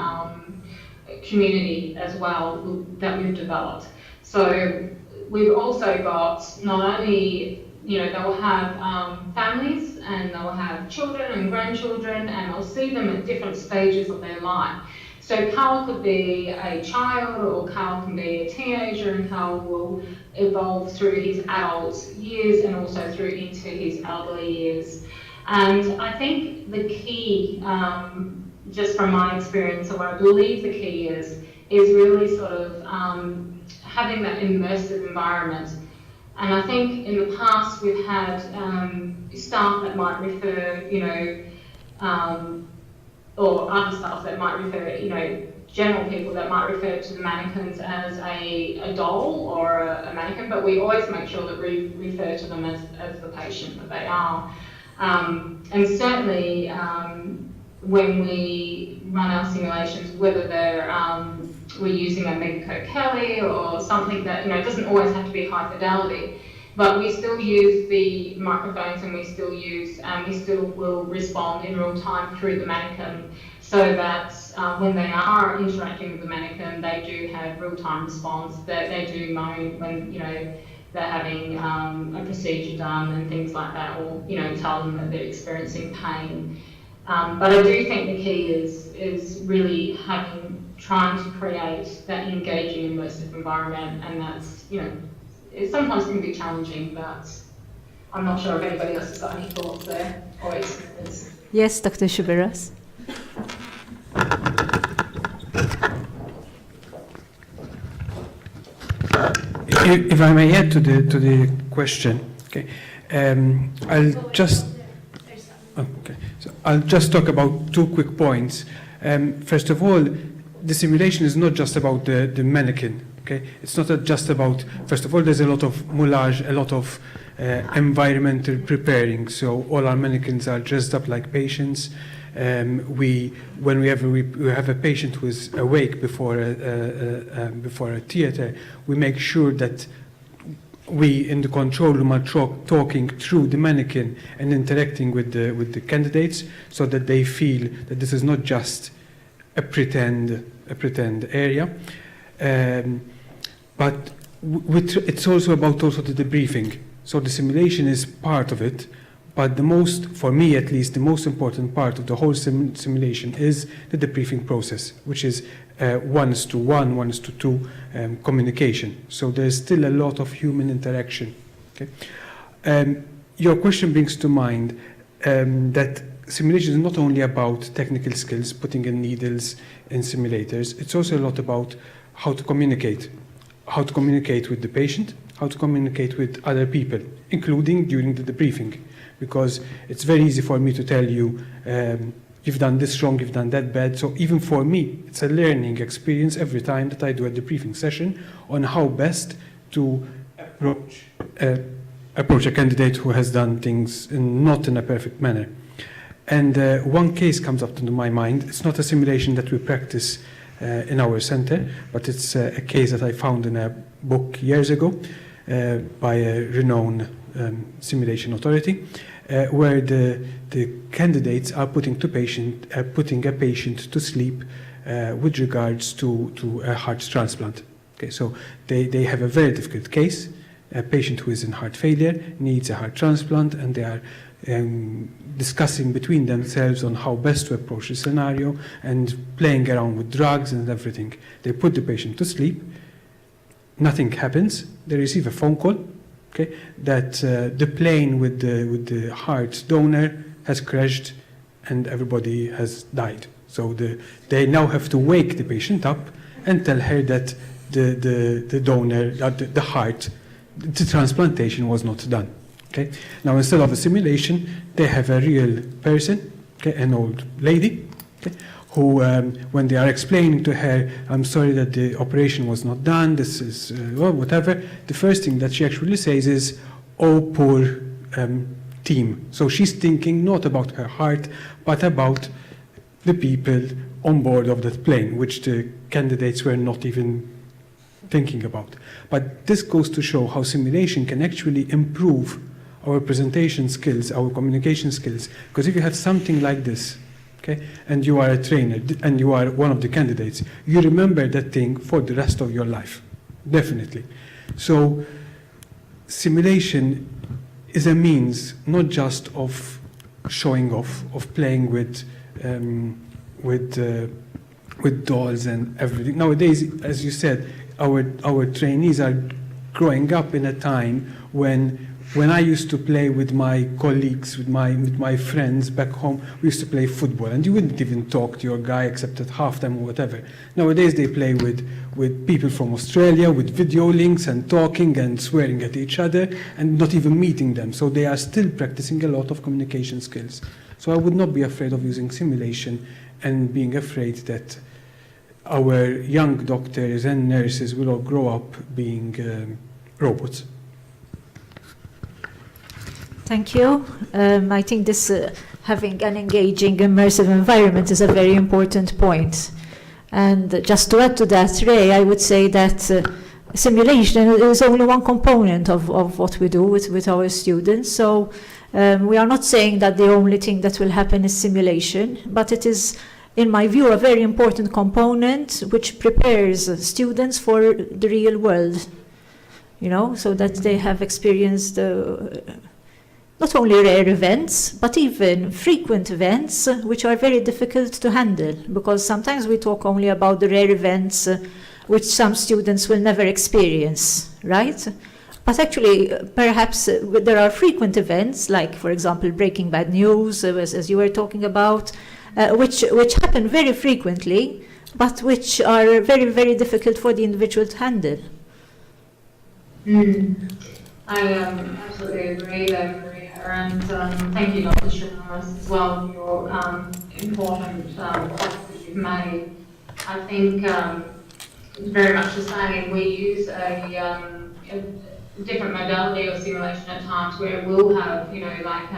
community as well that we've developed. So we've also got not only, they'll have families and they'll have children and grandchildren, and they'll see them at different stages of their life. So Carl could be a child, or Carl can be a teenager, and Carl will evolve through his adult years and also through into his elderly years. And I think the key, just from my experience, or what I believe the key is really sort of having that immersive environment. And I think in the past we've had staff that might refer, or other staff that might refer, general people that might refer to the mannequins as a doll or a mannequin, but we always make sure that we refer to them as the patient that they are. And certainly when we run our simulations, whether we're using a Megaco Kelly or something that, it doesn't always have to be high fidelity, but we still use the microphones, and we still will respond in real time through the mannequin, so that when they are interacting with the mannequin, they do have real time response, that they do moan when, they're having a procedure done and things like that, or, tell them that they're experiencing pain. But I do think the key is really trying to create that engaging, immersive environment, and that's, it sometimes can be challenging, but I'm not sure if anybody else has got any thoughts there or experience. Yes, Dr. Shiberas. If I may add to the question, okay, I'll just talk about 2 quick points. First of all, the simulation is not just about the mannequin. Okay, it's not just about. First of all, there's a lot of moulage, a lot of environmental preparing. So all our mannequins are dressed up like patients. When we have a patient who is awake before a theater, we make sure that we in the control room are talking through the mannequin and interacting with the candidates, so that they feel that this is not just a pretend area. But it's also about the debriefing. So the simulation is part of it, but for me at least, the most important part of the whole simulation is the debriefing process, which is 1:1, 1:2 communication. So there's still a lot of human interaction. Okay? Your question brings to mind that simulation is not only about technical skills, putting in needles in simulators. It's also a lot about how to communicate with the patient, how to communicate with other people, including during the debriefing. Because it's very easy for me to tell you, you've done this wrong, you've done that bad. So even for me, it's a learning experience every time that I do a debriefing session on how best to approach a candidate who has done things not in a perfect manner. And one case comes up to my mind. It's not a simulation that we practice in our center, but it's a case that I found in a book years ago by a renowned simulation authority, where the candidates are putting a patient to sleep with regards to a heart transplant. Okay, so they have a very difficult case. A patient who is in heart failure needs a heart transplant, and they are discussing between themselves on how best to approach the scenario and playing around with drugs and everything. They put the patient to sleep. Nothing happens. They receive a phone call, okay, that the plane with the heart donor has crashed and everybody has died. So they now have to wake the patient up and tell her that the donor, the heart, the transplantation was not done. Okay? Now, instead of a simulation, they have a real person, okay, an old lady, okay, who, when they are explaining to her, I'm sorry that the operation was not done, this is, well, whatever, the first thing that she actually says is, oh, poor team. So she's thinking not about her heart, but about the people on board of that plane, which the candidates were not even thinking about. But this goes to show how simulation can actually improve our presentation skills, our communication skills. Because if you have something like this, okay, and you are a trainer, and you are one of the candidates, you remember that thing for the rest of your life, definitely. So simulation is a means not just of showing off, of playing with dolls and everything. Nowadays, as you said, our trainees are growing up in a time when I used to play with my colleagues, with my friends back home, we used to play football, and you wouldn't even talk to your guy except at halftime or whatever. Nowadays they play with people from Australia, with video links and talking and swearing at each other and not even meeting them. So they are still practicing a lot of communication skills. So I would not be afraid of using simulation and being afraid that our young doctors and nurses will all grow up being robots. Thank you. I think this having an engaging, immersive environment is a very important point. And just to add to that, Ray, I would say that simulation is only one component of what we do with our students. So we are not saying that the only thing that will happen is simulation, but it is, in my view, a very important component which prepares students for the real world, you know, so that they have experienced not only rare events, but even frequent events, which are very difficult to handle, because sometimes we talk only about the rare events which some students will never experience, right? But actually, perhaps there are frequent events, like, for example, breaking bad news, as you were talking about, which happen very frequently, but which are very, very difficult for the individual to handle. I absolutely agree there, Maria, and thank you, Dr. Shivaras, as well, for your important points that you've made. I think very much the same. We use a different modality of simulation at times where we'll have, you know, like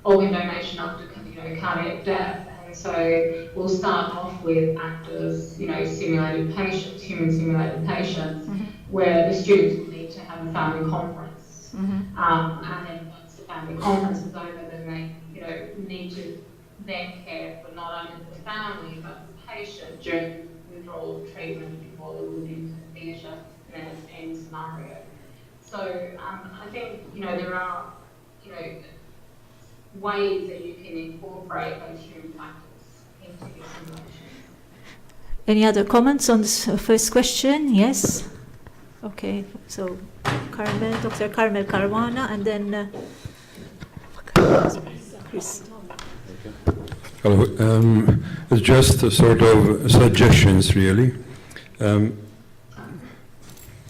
organ donation after, you know, cardiac death. And so we'll start off with actors, you know, simulated patients, human simulated patients, where the students will need to have a family conference. And then once the family conference is over, then they, you know, need to then care for not only the family, but the patient during withdrawal of treatment before they move into theatre and then end scenario. So I think, you know, there are, you know, ways that you can incorporate those human factors into your simulations. Any other comments on this first question? Yes? Okay, so Carmel, Dr. Carmel Caruana, and then Chris. Hello. It's just a sort of suggestions, really.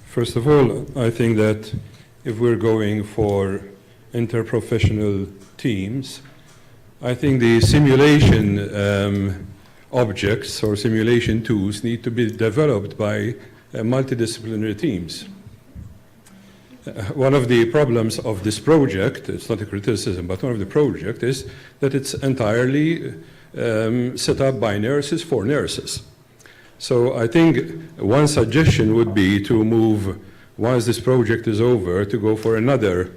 First of all, I think that if we're going for interprofessional teams, I think the simulation objects or simulation tools need to be developed by multidisciplinary teams. One of the problems of this project, it's not a criticism, but one of the project is that it's entirely set up by nurses for nurses. So I think one suggestion would be to move, once this project is over, to go for another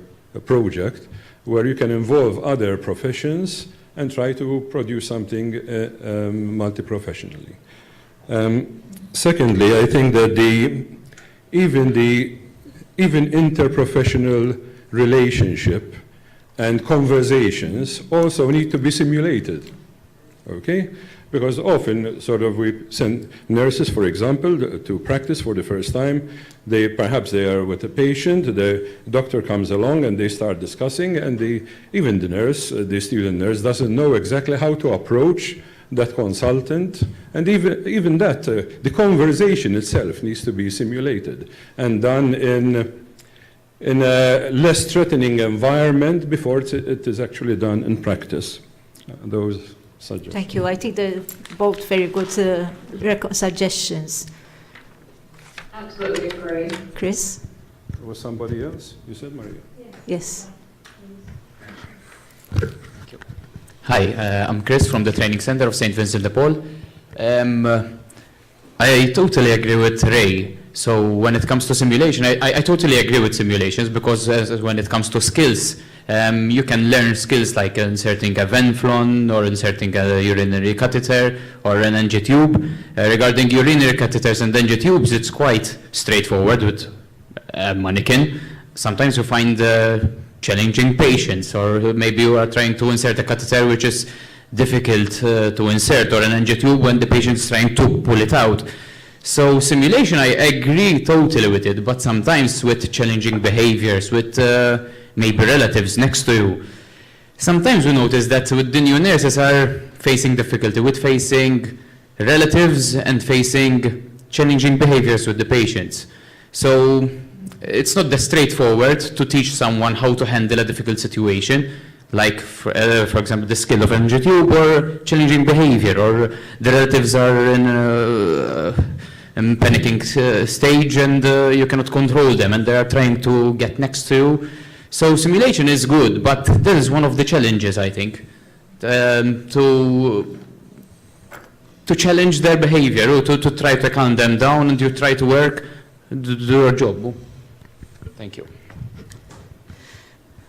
project where you can involve other professions and try to produce something multi-professionally. Secondly, I think that even interprofessional relationship and conversations also need to be simulated. Okay? Because often, sort of, we send nurses, for example, to practice for the first time. Perhaps they are with a patient, the doctor comes along and they start discussing, and even the nurse, the student nurse, doesn't know exactly how to approach that consultant, and even that, the conversation itself needs to be simulated and done in a less threatening environment before it is actually done in practice. Those suggestions. Thank you. I think they're both very good suggestions. Absolutely agree. Chris? There was somebody else? You said, Maria? Yes. Hi, I'm Chris from the Training Center of St. Vincent de Paul. I totally agree with Ray. So when it comes to simulation, I totally agree with simulations, because when it comes to skills, you can learn skills like inserting a venflon or inserting a urinary catheter or an NG tube. Regarding urinary catheters and NG tubes, it's quite straightforward with a mannequin. Sometimes you find challenging patients, or maybe you are trying to insert a catheter which is difficult to insert, or an NG tube when the patient is trying to pull it out. So simulation, I agree totally with it, but sometimes with challenging behaviors, with maybe relatives next to you. Sometimes we notice that with the new nurses are facing difficulty with facing relatives and facing challenging behaviors with the patients. So it's not that straightforward to teach someone how to handle a difficult situation, like for example the skill of NG tube or challenging behavior, or the relatives are in a panicking stage and you cannot control them and they are trying to get next to you. So simulation is good, but there is one of the challenges, I think, to challenge their behavior, or to try to calm them down, and you try to work, do your job. Thank you.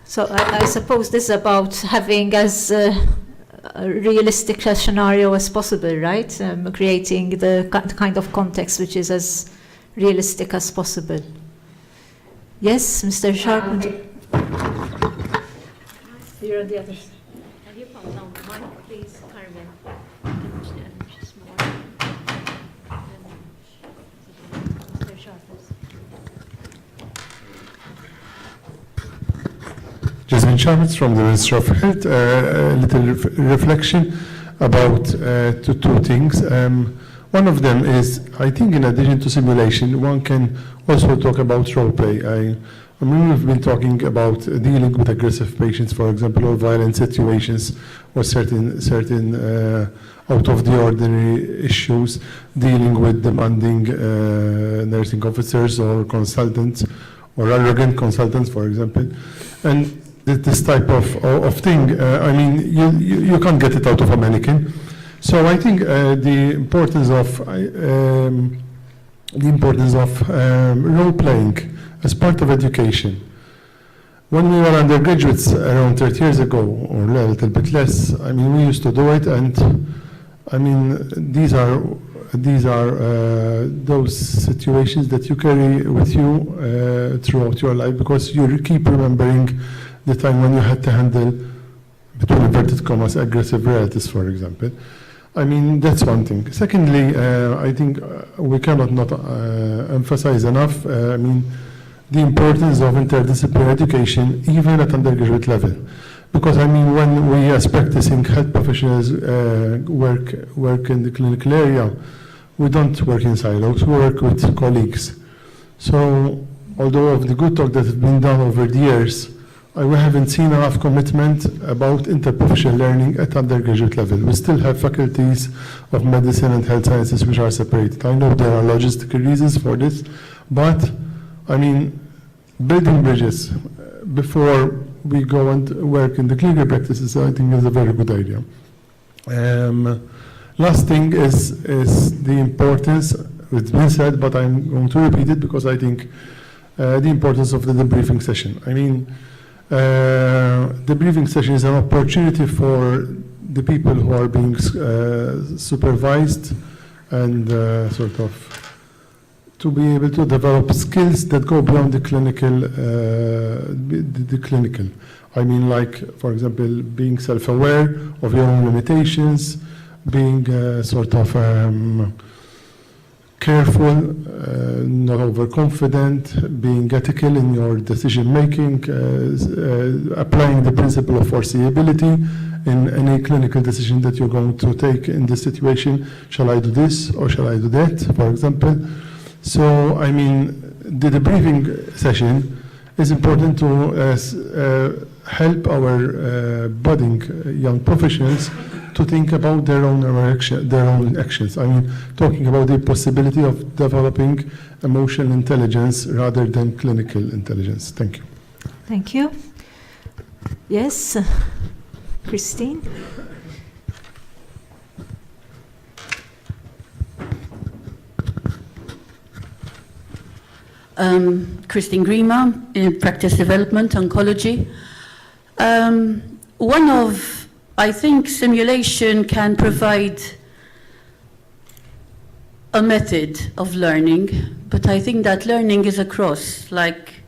So I suppose this is about having as a realistic a scenario as possible, right? Creating the kind of context which is as realistic as possible. Yes, Mr. Sharp. You're on the other side. Can you come down the mic, please, Carmen? Mr. Sharp. Jasmine Sharpitz from the Ministry of Health. A little reflection about two things. One of them is, I think in addition to simulation, one can also talk about role play. I mean, we've been talking about dealing with aggressive patients, for example, or violent situations, or certain out of the ordinary issues, dealing with demanding nursing officers or consultants, or arrogant consultants, for example. And this type of thing, I mean, you can't get it out of a mannequin. So I think the importance of role playing as part of education. When we were undergraduates around 30 years ago, or a little bit less, I mean, we used to do it, and I mean, these are those situations that you carry with you throughout your life, because you keep remembering the time when you had to handle, between inverted commas, aggressive relatives, for example. I mean, that's one thing. Secondly, I think we cannot not emphasize enough, I mean, the importance of interdisciplinary education, even at undergraduate level. Because, I mean, when we as practicing health professionals work in the clinical area, we don't work in silos, we work with colleagues. So, although of the good talk that has been done over the years, we haven't seen enough commitment about interprofessional learning at undergraduate level. We still have faculties of medicine and health sciences which are separated. I know there are logistical reasons for this, but I mean, building bridges before we go and work in the clinical practices, I think is a very good idea. Last thing is the importance, it's been said, but I'm going to repeat it because I think the importance of the debriefing session. I mean, the briefing session is an opportunity for the people who are being supervised and sort of to be able to develop skills that go beyond the clinical. I mean, like, for example, being self-aware of your own limitations, being sort of careful, not overconfident, being ethical in your decision making, applying the principle of foreseeability in any clinical decision that you're going to take in this situation. Shall I do this or shall I do that, for example? So, I mean, the debriefing session is important to help our budding young professionals to think about their own actions. I mean, talking about the possibility of developing emotional intelligence rather than clinical intelligence. Thank you. Thank you. Yes, Christine? Christine Grima, in Practice Development, Oncology. I think simulation can provide a method of learning, but I think that learning is across, like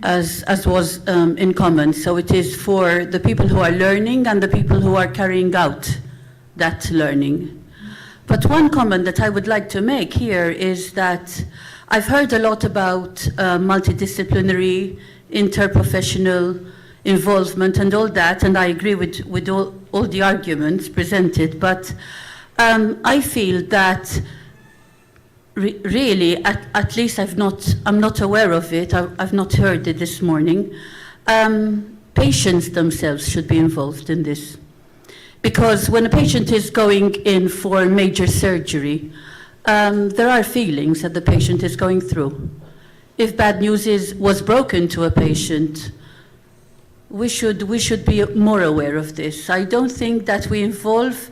as was in common. So it is for the people who are learning and the people who are carrying out that learning. But one comment that I would like to make here is that I've heard a lot about multidisciplinary, interprofessional involvement and all that, and I agree with all the arguments presented, but I feel that really, at least I'm not aware of it, I've not heard it this morning, patients themselves should be involved in this. Because when a patient is going in for major surgery, there are feelings that the patient is going through. If bad news was broken to a patient, we should be more aware of this. I don't think that we involve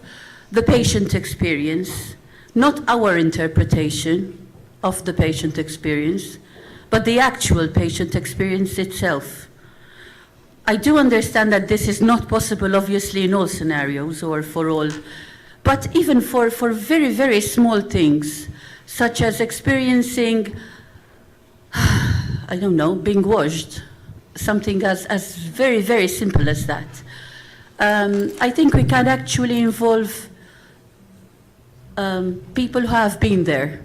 the patient experience, not our interpretation of the patient experience, but the actual patient experience itself. I do understand that this is not possible, obviously, in all scenarios or for all, but even for very, very small things, such as experiencing, I don't know, being washed, something as very, very simple as that. I think we can actually involve people who have been there,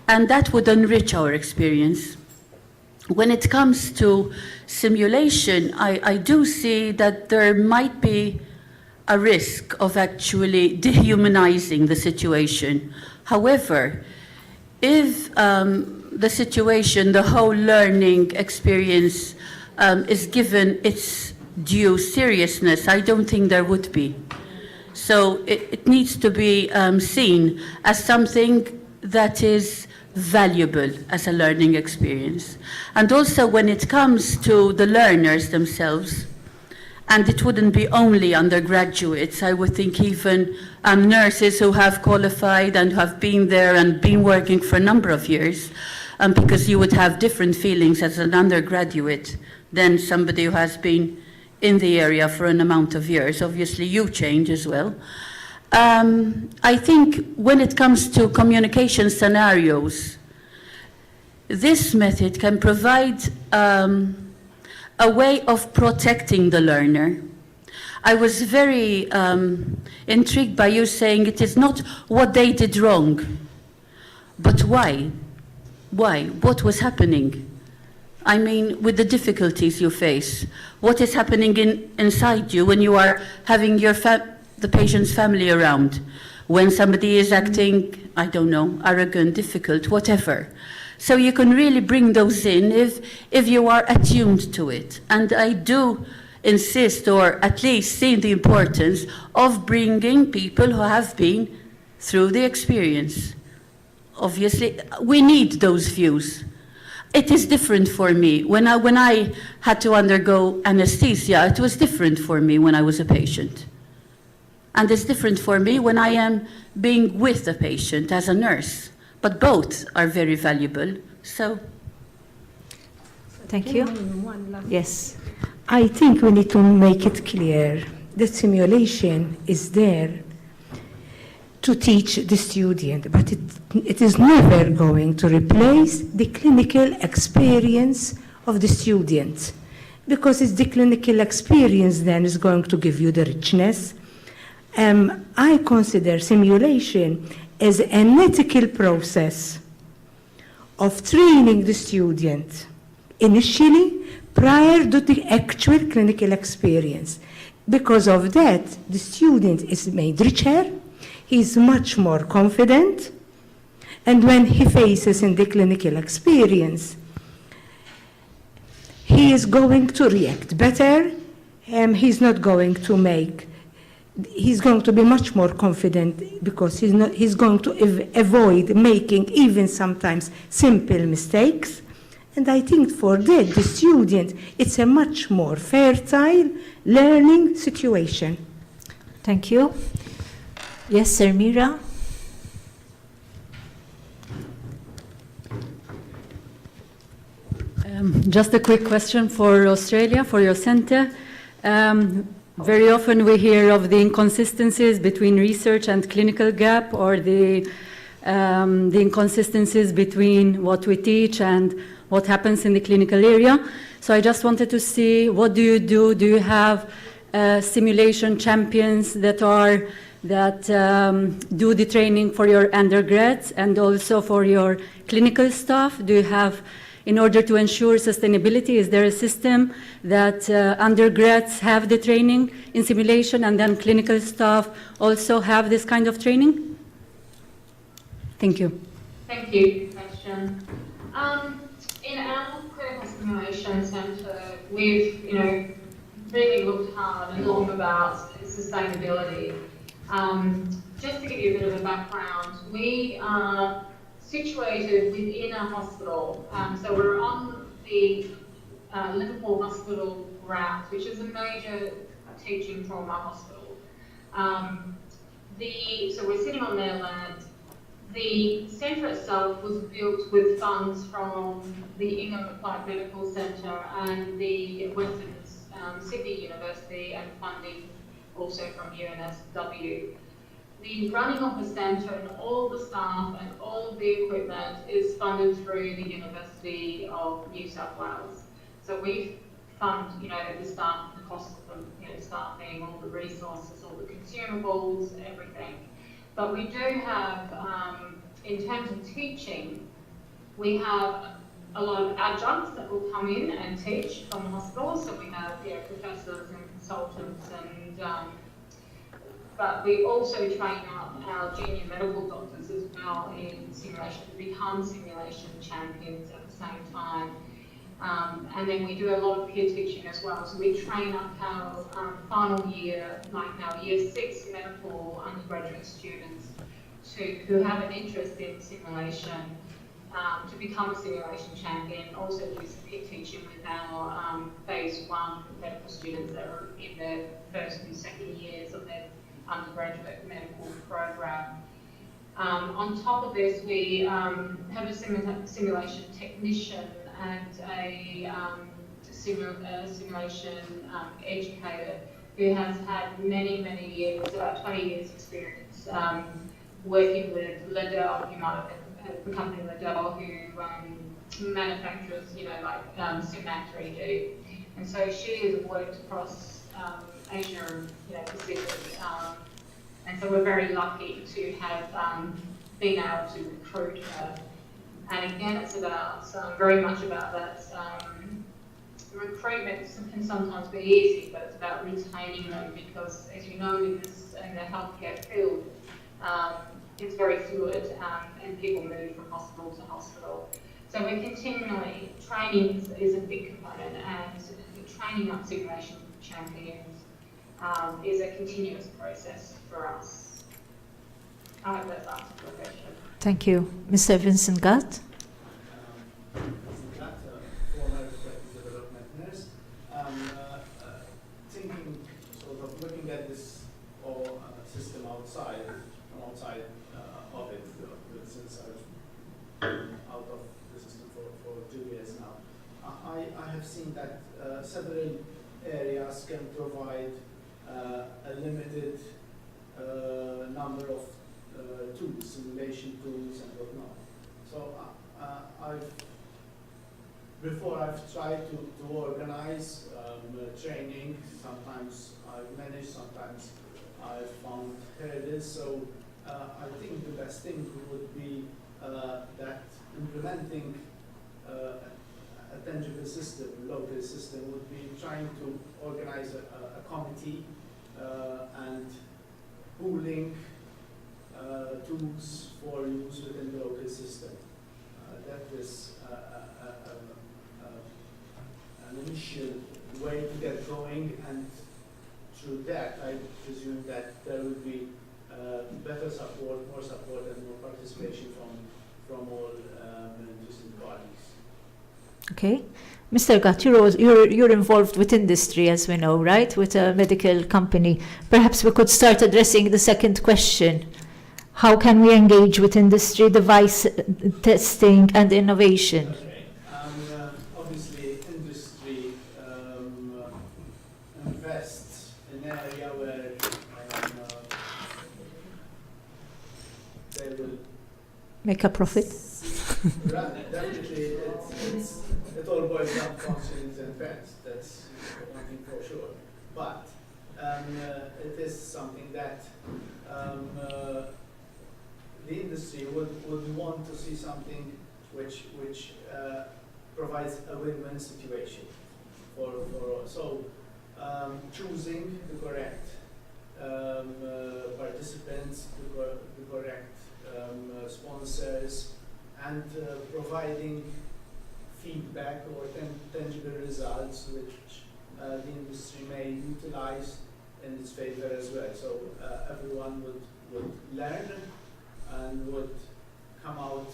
and that would enrich our experience. When it comes to simulation, I do see that there might be a risk of actually dehumanizing the situation. However, if the situation, the whole learning experience is given its due seriousness, I don't think there would be. So it needs to be seen as something that is valuable as a learning experience. And also when it comes to the learners themselves, and it wouldn't be only undergraduates, I would think even nurses who have qualified and have been there and been working for a number of years, because you would have different feelings as an undergraduate than somebody who has been in the area for an amount of years. Obviously you change as well. I think when it comes to communication scenarios, this method can provide a way of protecting the learner. I was very intrigued by you saying it is not what they did wrong, but why? Why? What was happening? I mean, with the difficulties you face, what is happening inside you when you are having the patient's family around, when somebody is acting, I don't know, arrogant, difficult, whatever. So you can really bring those in if you are attuned to it. And I do insist, or at least see the importance of bringing people who have been through the experience. Obviously, we need those views. It is different for me. When I had to undergo anesthesia, it was different for me when I was a patient. And it's different for me when I am being with the patient as a nurse. But both are very valuable. So, thank you. Yes. I think we need to make it clear that simulation is there to teach the student, but it is never going to replace the clinical experience of the student, because it's the clinical experience then is going to give you the richness I consider simulation as an ethical process of training the student initially prior to the actual clinical experience. Because of that, the student is made richer, he's much more confident, and when he faces in the clinical experience, he is going to react better, he's going to be much more confident because he's going to avoid making even sometimes simple mistakes. And I think for that, the student, it's a much more fertile learning situation. Thank you. Yes, Sir Mira. Just a quick question for Australia, for your center. Very often we hear of the inconsistencies between research and clinical gap, or the inconsistencies between what we teach and what happens in the clinical area. So I just wanted to see, what do you do? Do you have simulation champions that do the training for your undergrads and also for your clinical staff? Do you have, in order to ensure sustainability, is there a system that undergrads have the training in simulation and then clinical staff also have this kind of training? Thank you. Thank you for the question. In our clinical simulation centre, we've really looked hard and long about sustainability. Just to give you a bit of a background, we are situated within a hospital. So we're on the Liverpool Hospital route, which is a major teaching trauma hospital. So we're sitting on their land. The centre itself was built with funds from the Ingham Applied Medical Centre and the Western Sydney University, and funding also from UNSW. The running of the centre and all the staff and all the equipment is funded through the University of New South Wales. So we fund, the staff, the cost of staffing, all the resources, all the consumables, everything. But we do have, in terms of teaching, we have a lot of adjuncts that will come in and teach from the hospital. So we have professors and consultants, and but we also train up our junior medical doctors as well in simulation to become simulation champions at the same time. And then we do a lot of peer teaching as well. So we train up our final year, like our year 6 medical undergraduate students who have an interest in simulation to become a simulation champion. Also do some peer teaching with our phase 1 medical students that are in their first and second years of their undergraduate medical program. On top of this, we have a simulation technician and a simulation educator who has had many, many years, about 20 years experience working with Liddell. You might have heard the company Liddell, who manufactures, like Simac 3D. And so she has worked across Asia and Pacific. And so we're very lucky to have been able to recruit her. And again, it's about very much about that recruitment can sometimes be easy, but it's about retaining them because, as you know, in the healthcare field, it's very fluid and people move from hospital to hospital. So we're continually, training is a big component, and training up simulation champions is a continuous process for us. I hope that's answered your question. Thank you. Mr. Vincent Gatt. Former development nurse. Thinking, sort of looking at this whole system outside of it, since I've been out of the system for 2 years now, I have seen that several areas can provide a limited number of tools, simulation tools and whatnot. So before I've tried to organize training. Sometimes I've managed, sometimes I found here it is. So I think the best thing would be that implementing a tangible system, local system, would be trying to organize a committee and pooling tools for use within the local system. That is an initial way to get going, and through that I presume that there will be better support, more support and more participation from all interested parties. Okay. Mr. Gatt, you're involved with industry, as we know, right? With a medical company. Perhaps we could start addressing the second question. How can we engage with industry, device testing and innovation? Okay. Obviously, industry invests in an area where they will Make a profit? Definitely, it all boils down to conscience and fairness. That's one thing for sure. But it is something that the industry would want to see something which provides a win-win situation for all. So choosing the correct participants, the correct sponsors, and providing feedback or tangible results which the industry may utilize in its favor as well. So everyone would learn and would come out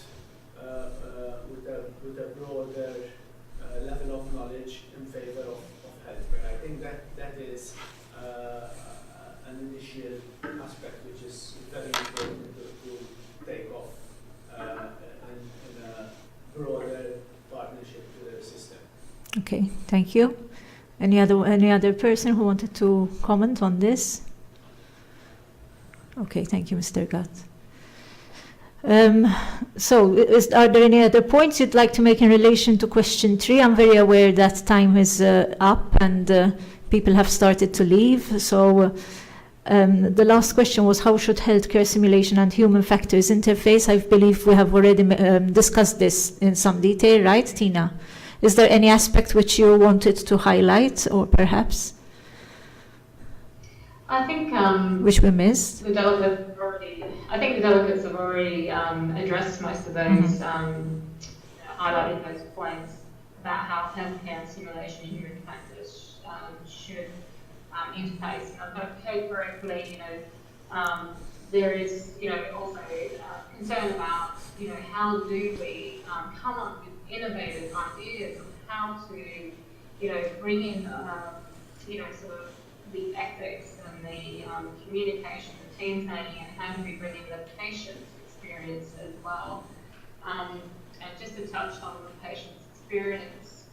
with a broader level of knowledge in favor of healthcare. I think that is an initial aspect which is very important to take off in a broader partnership system. Okay, thank you. Any other person who wanted to comment on this? Okay, thank you, Mr. Gatt. Are there any other points you'd like to make in relation to question 3? I'm very aware that time is up and people have started to leave. So the last question was, how should healthcare simulation and human factors interface? I believe we have already discussed this in some detail, right, Tina? Is there any aspect which you wanted to highlight, or perhaps I think which we missed? the delegates have already addressed most of those, highlighted those points about how healthcare simulation and human factors should interface. And I've heard correctly, there is, also concern about, how do we come up with innovative ideas of how to, bring in, sort of the ethics and the communication, the team training, and how do we bring in the patient's experience as well. And just to touch on the patient's experience,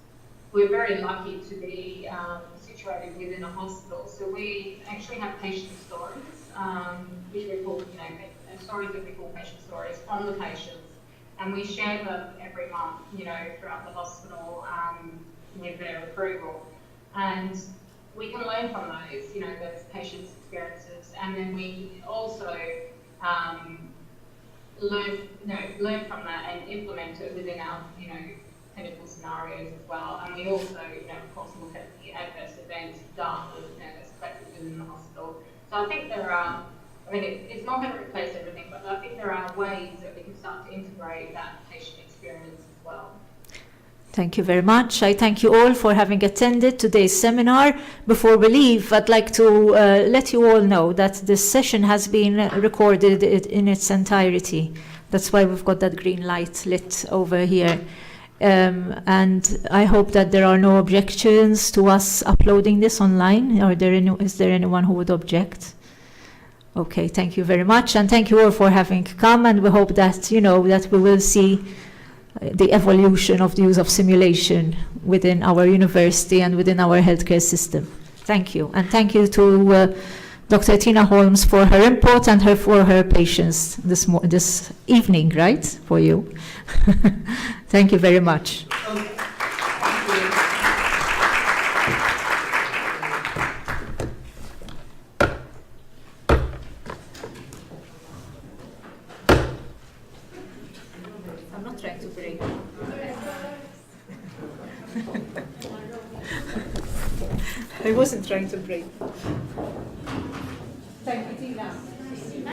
we're very lucky to be situated within a hospital. So we actually have patient stories, which we call, stories that we call patient stories from the patients. And we share them every month, throughout the hospital with their approval. And we can learn from those, those patients' experiences. And then we also learn from that and implement it within our, clinical scenarios as well. And we also, of course, look at the adverse events data, that's collected within the hospital. So I think there are, it's not going to replace everything, but I think there are ways that we can start to integrate that patient experience as well. Thank you very much. I thank you all for having attended today's seminar. Before we leave, I'd like to let you all know that this session has been recorded in its entirety. That's why we've got that green light lit over here. And I hope that there are no objections to us uploading this online. Is there anyone who would object? Okay, thank you very much, and thank you all for having come, and we hope that, that we will see the evolution of the use of simulation within our university and within our healthcare system. Thank you, and thank you to Dr. Tina Holmes for her input and for her patience this evening, right, for you. Thank you very much. I wasn't trying to break.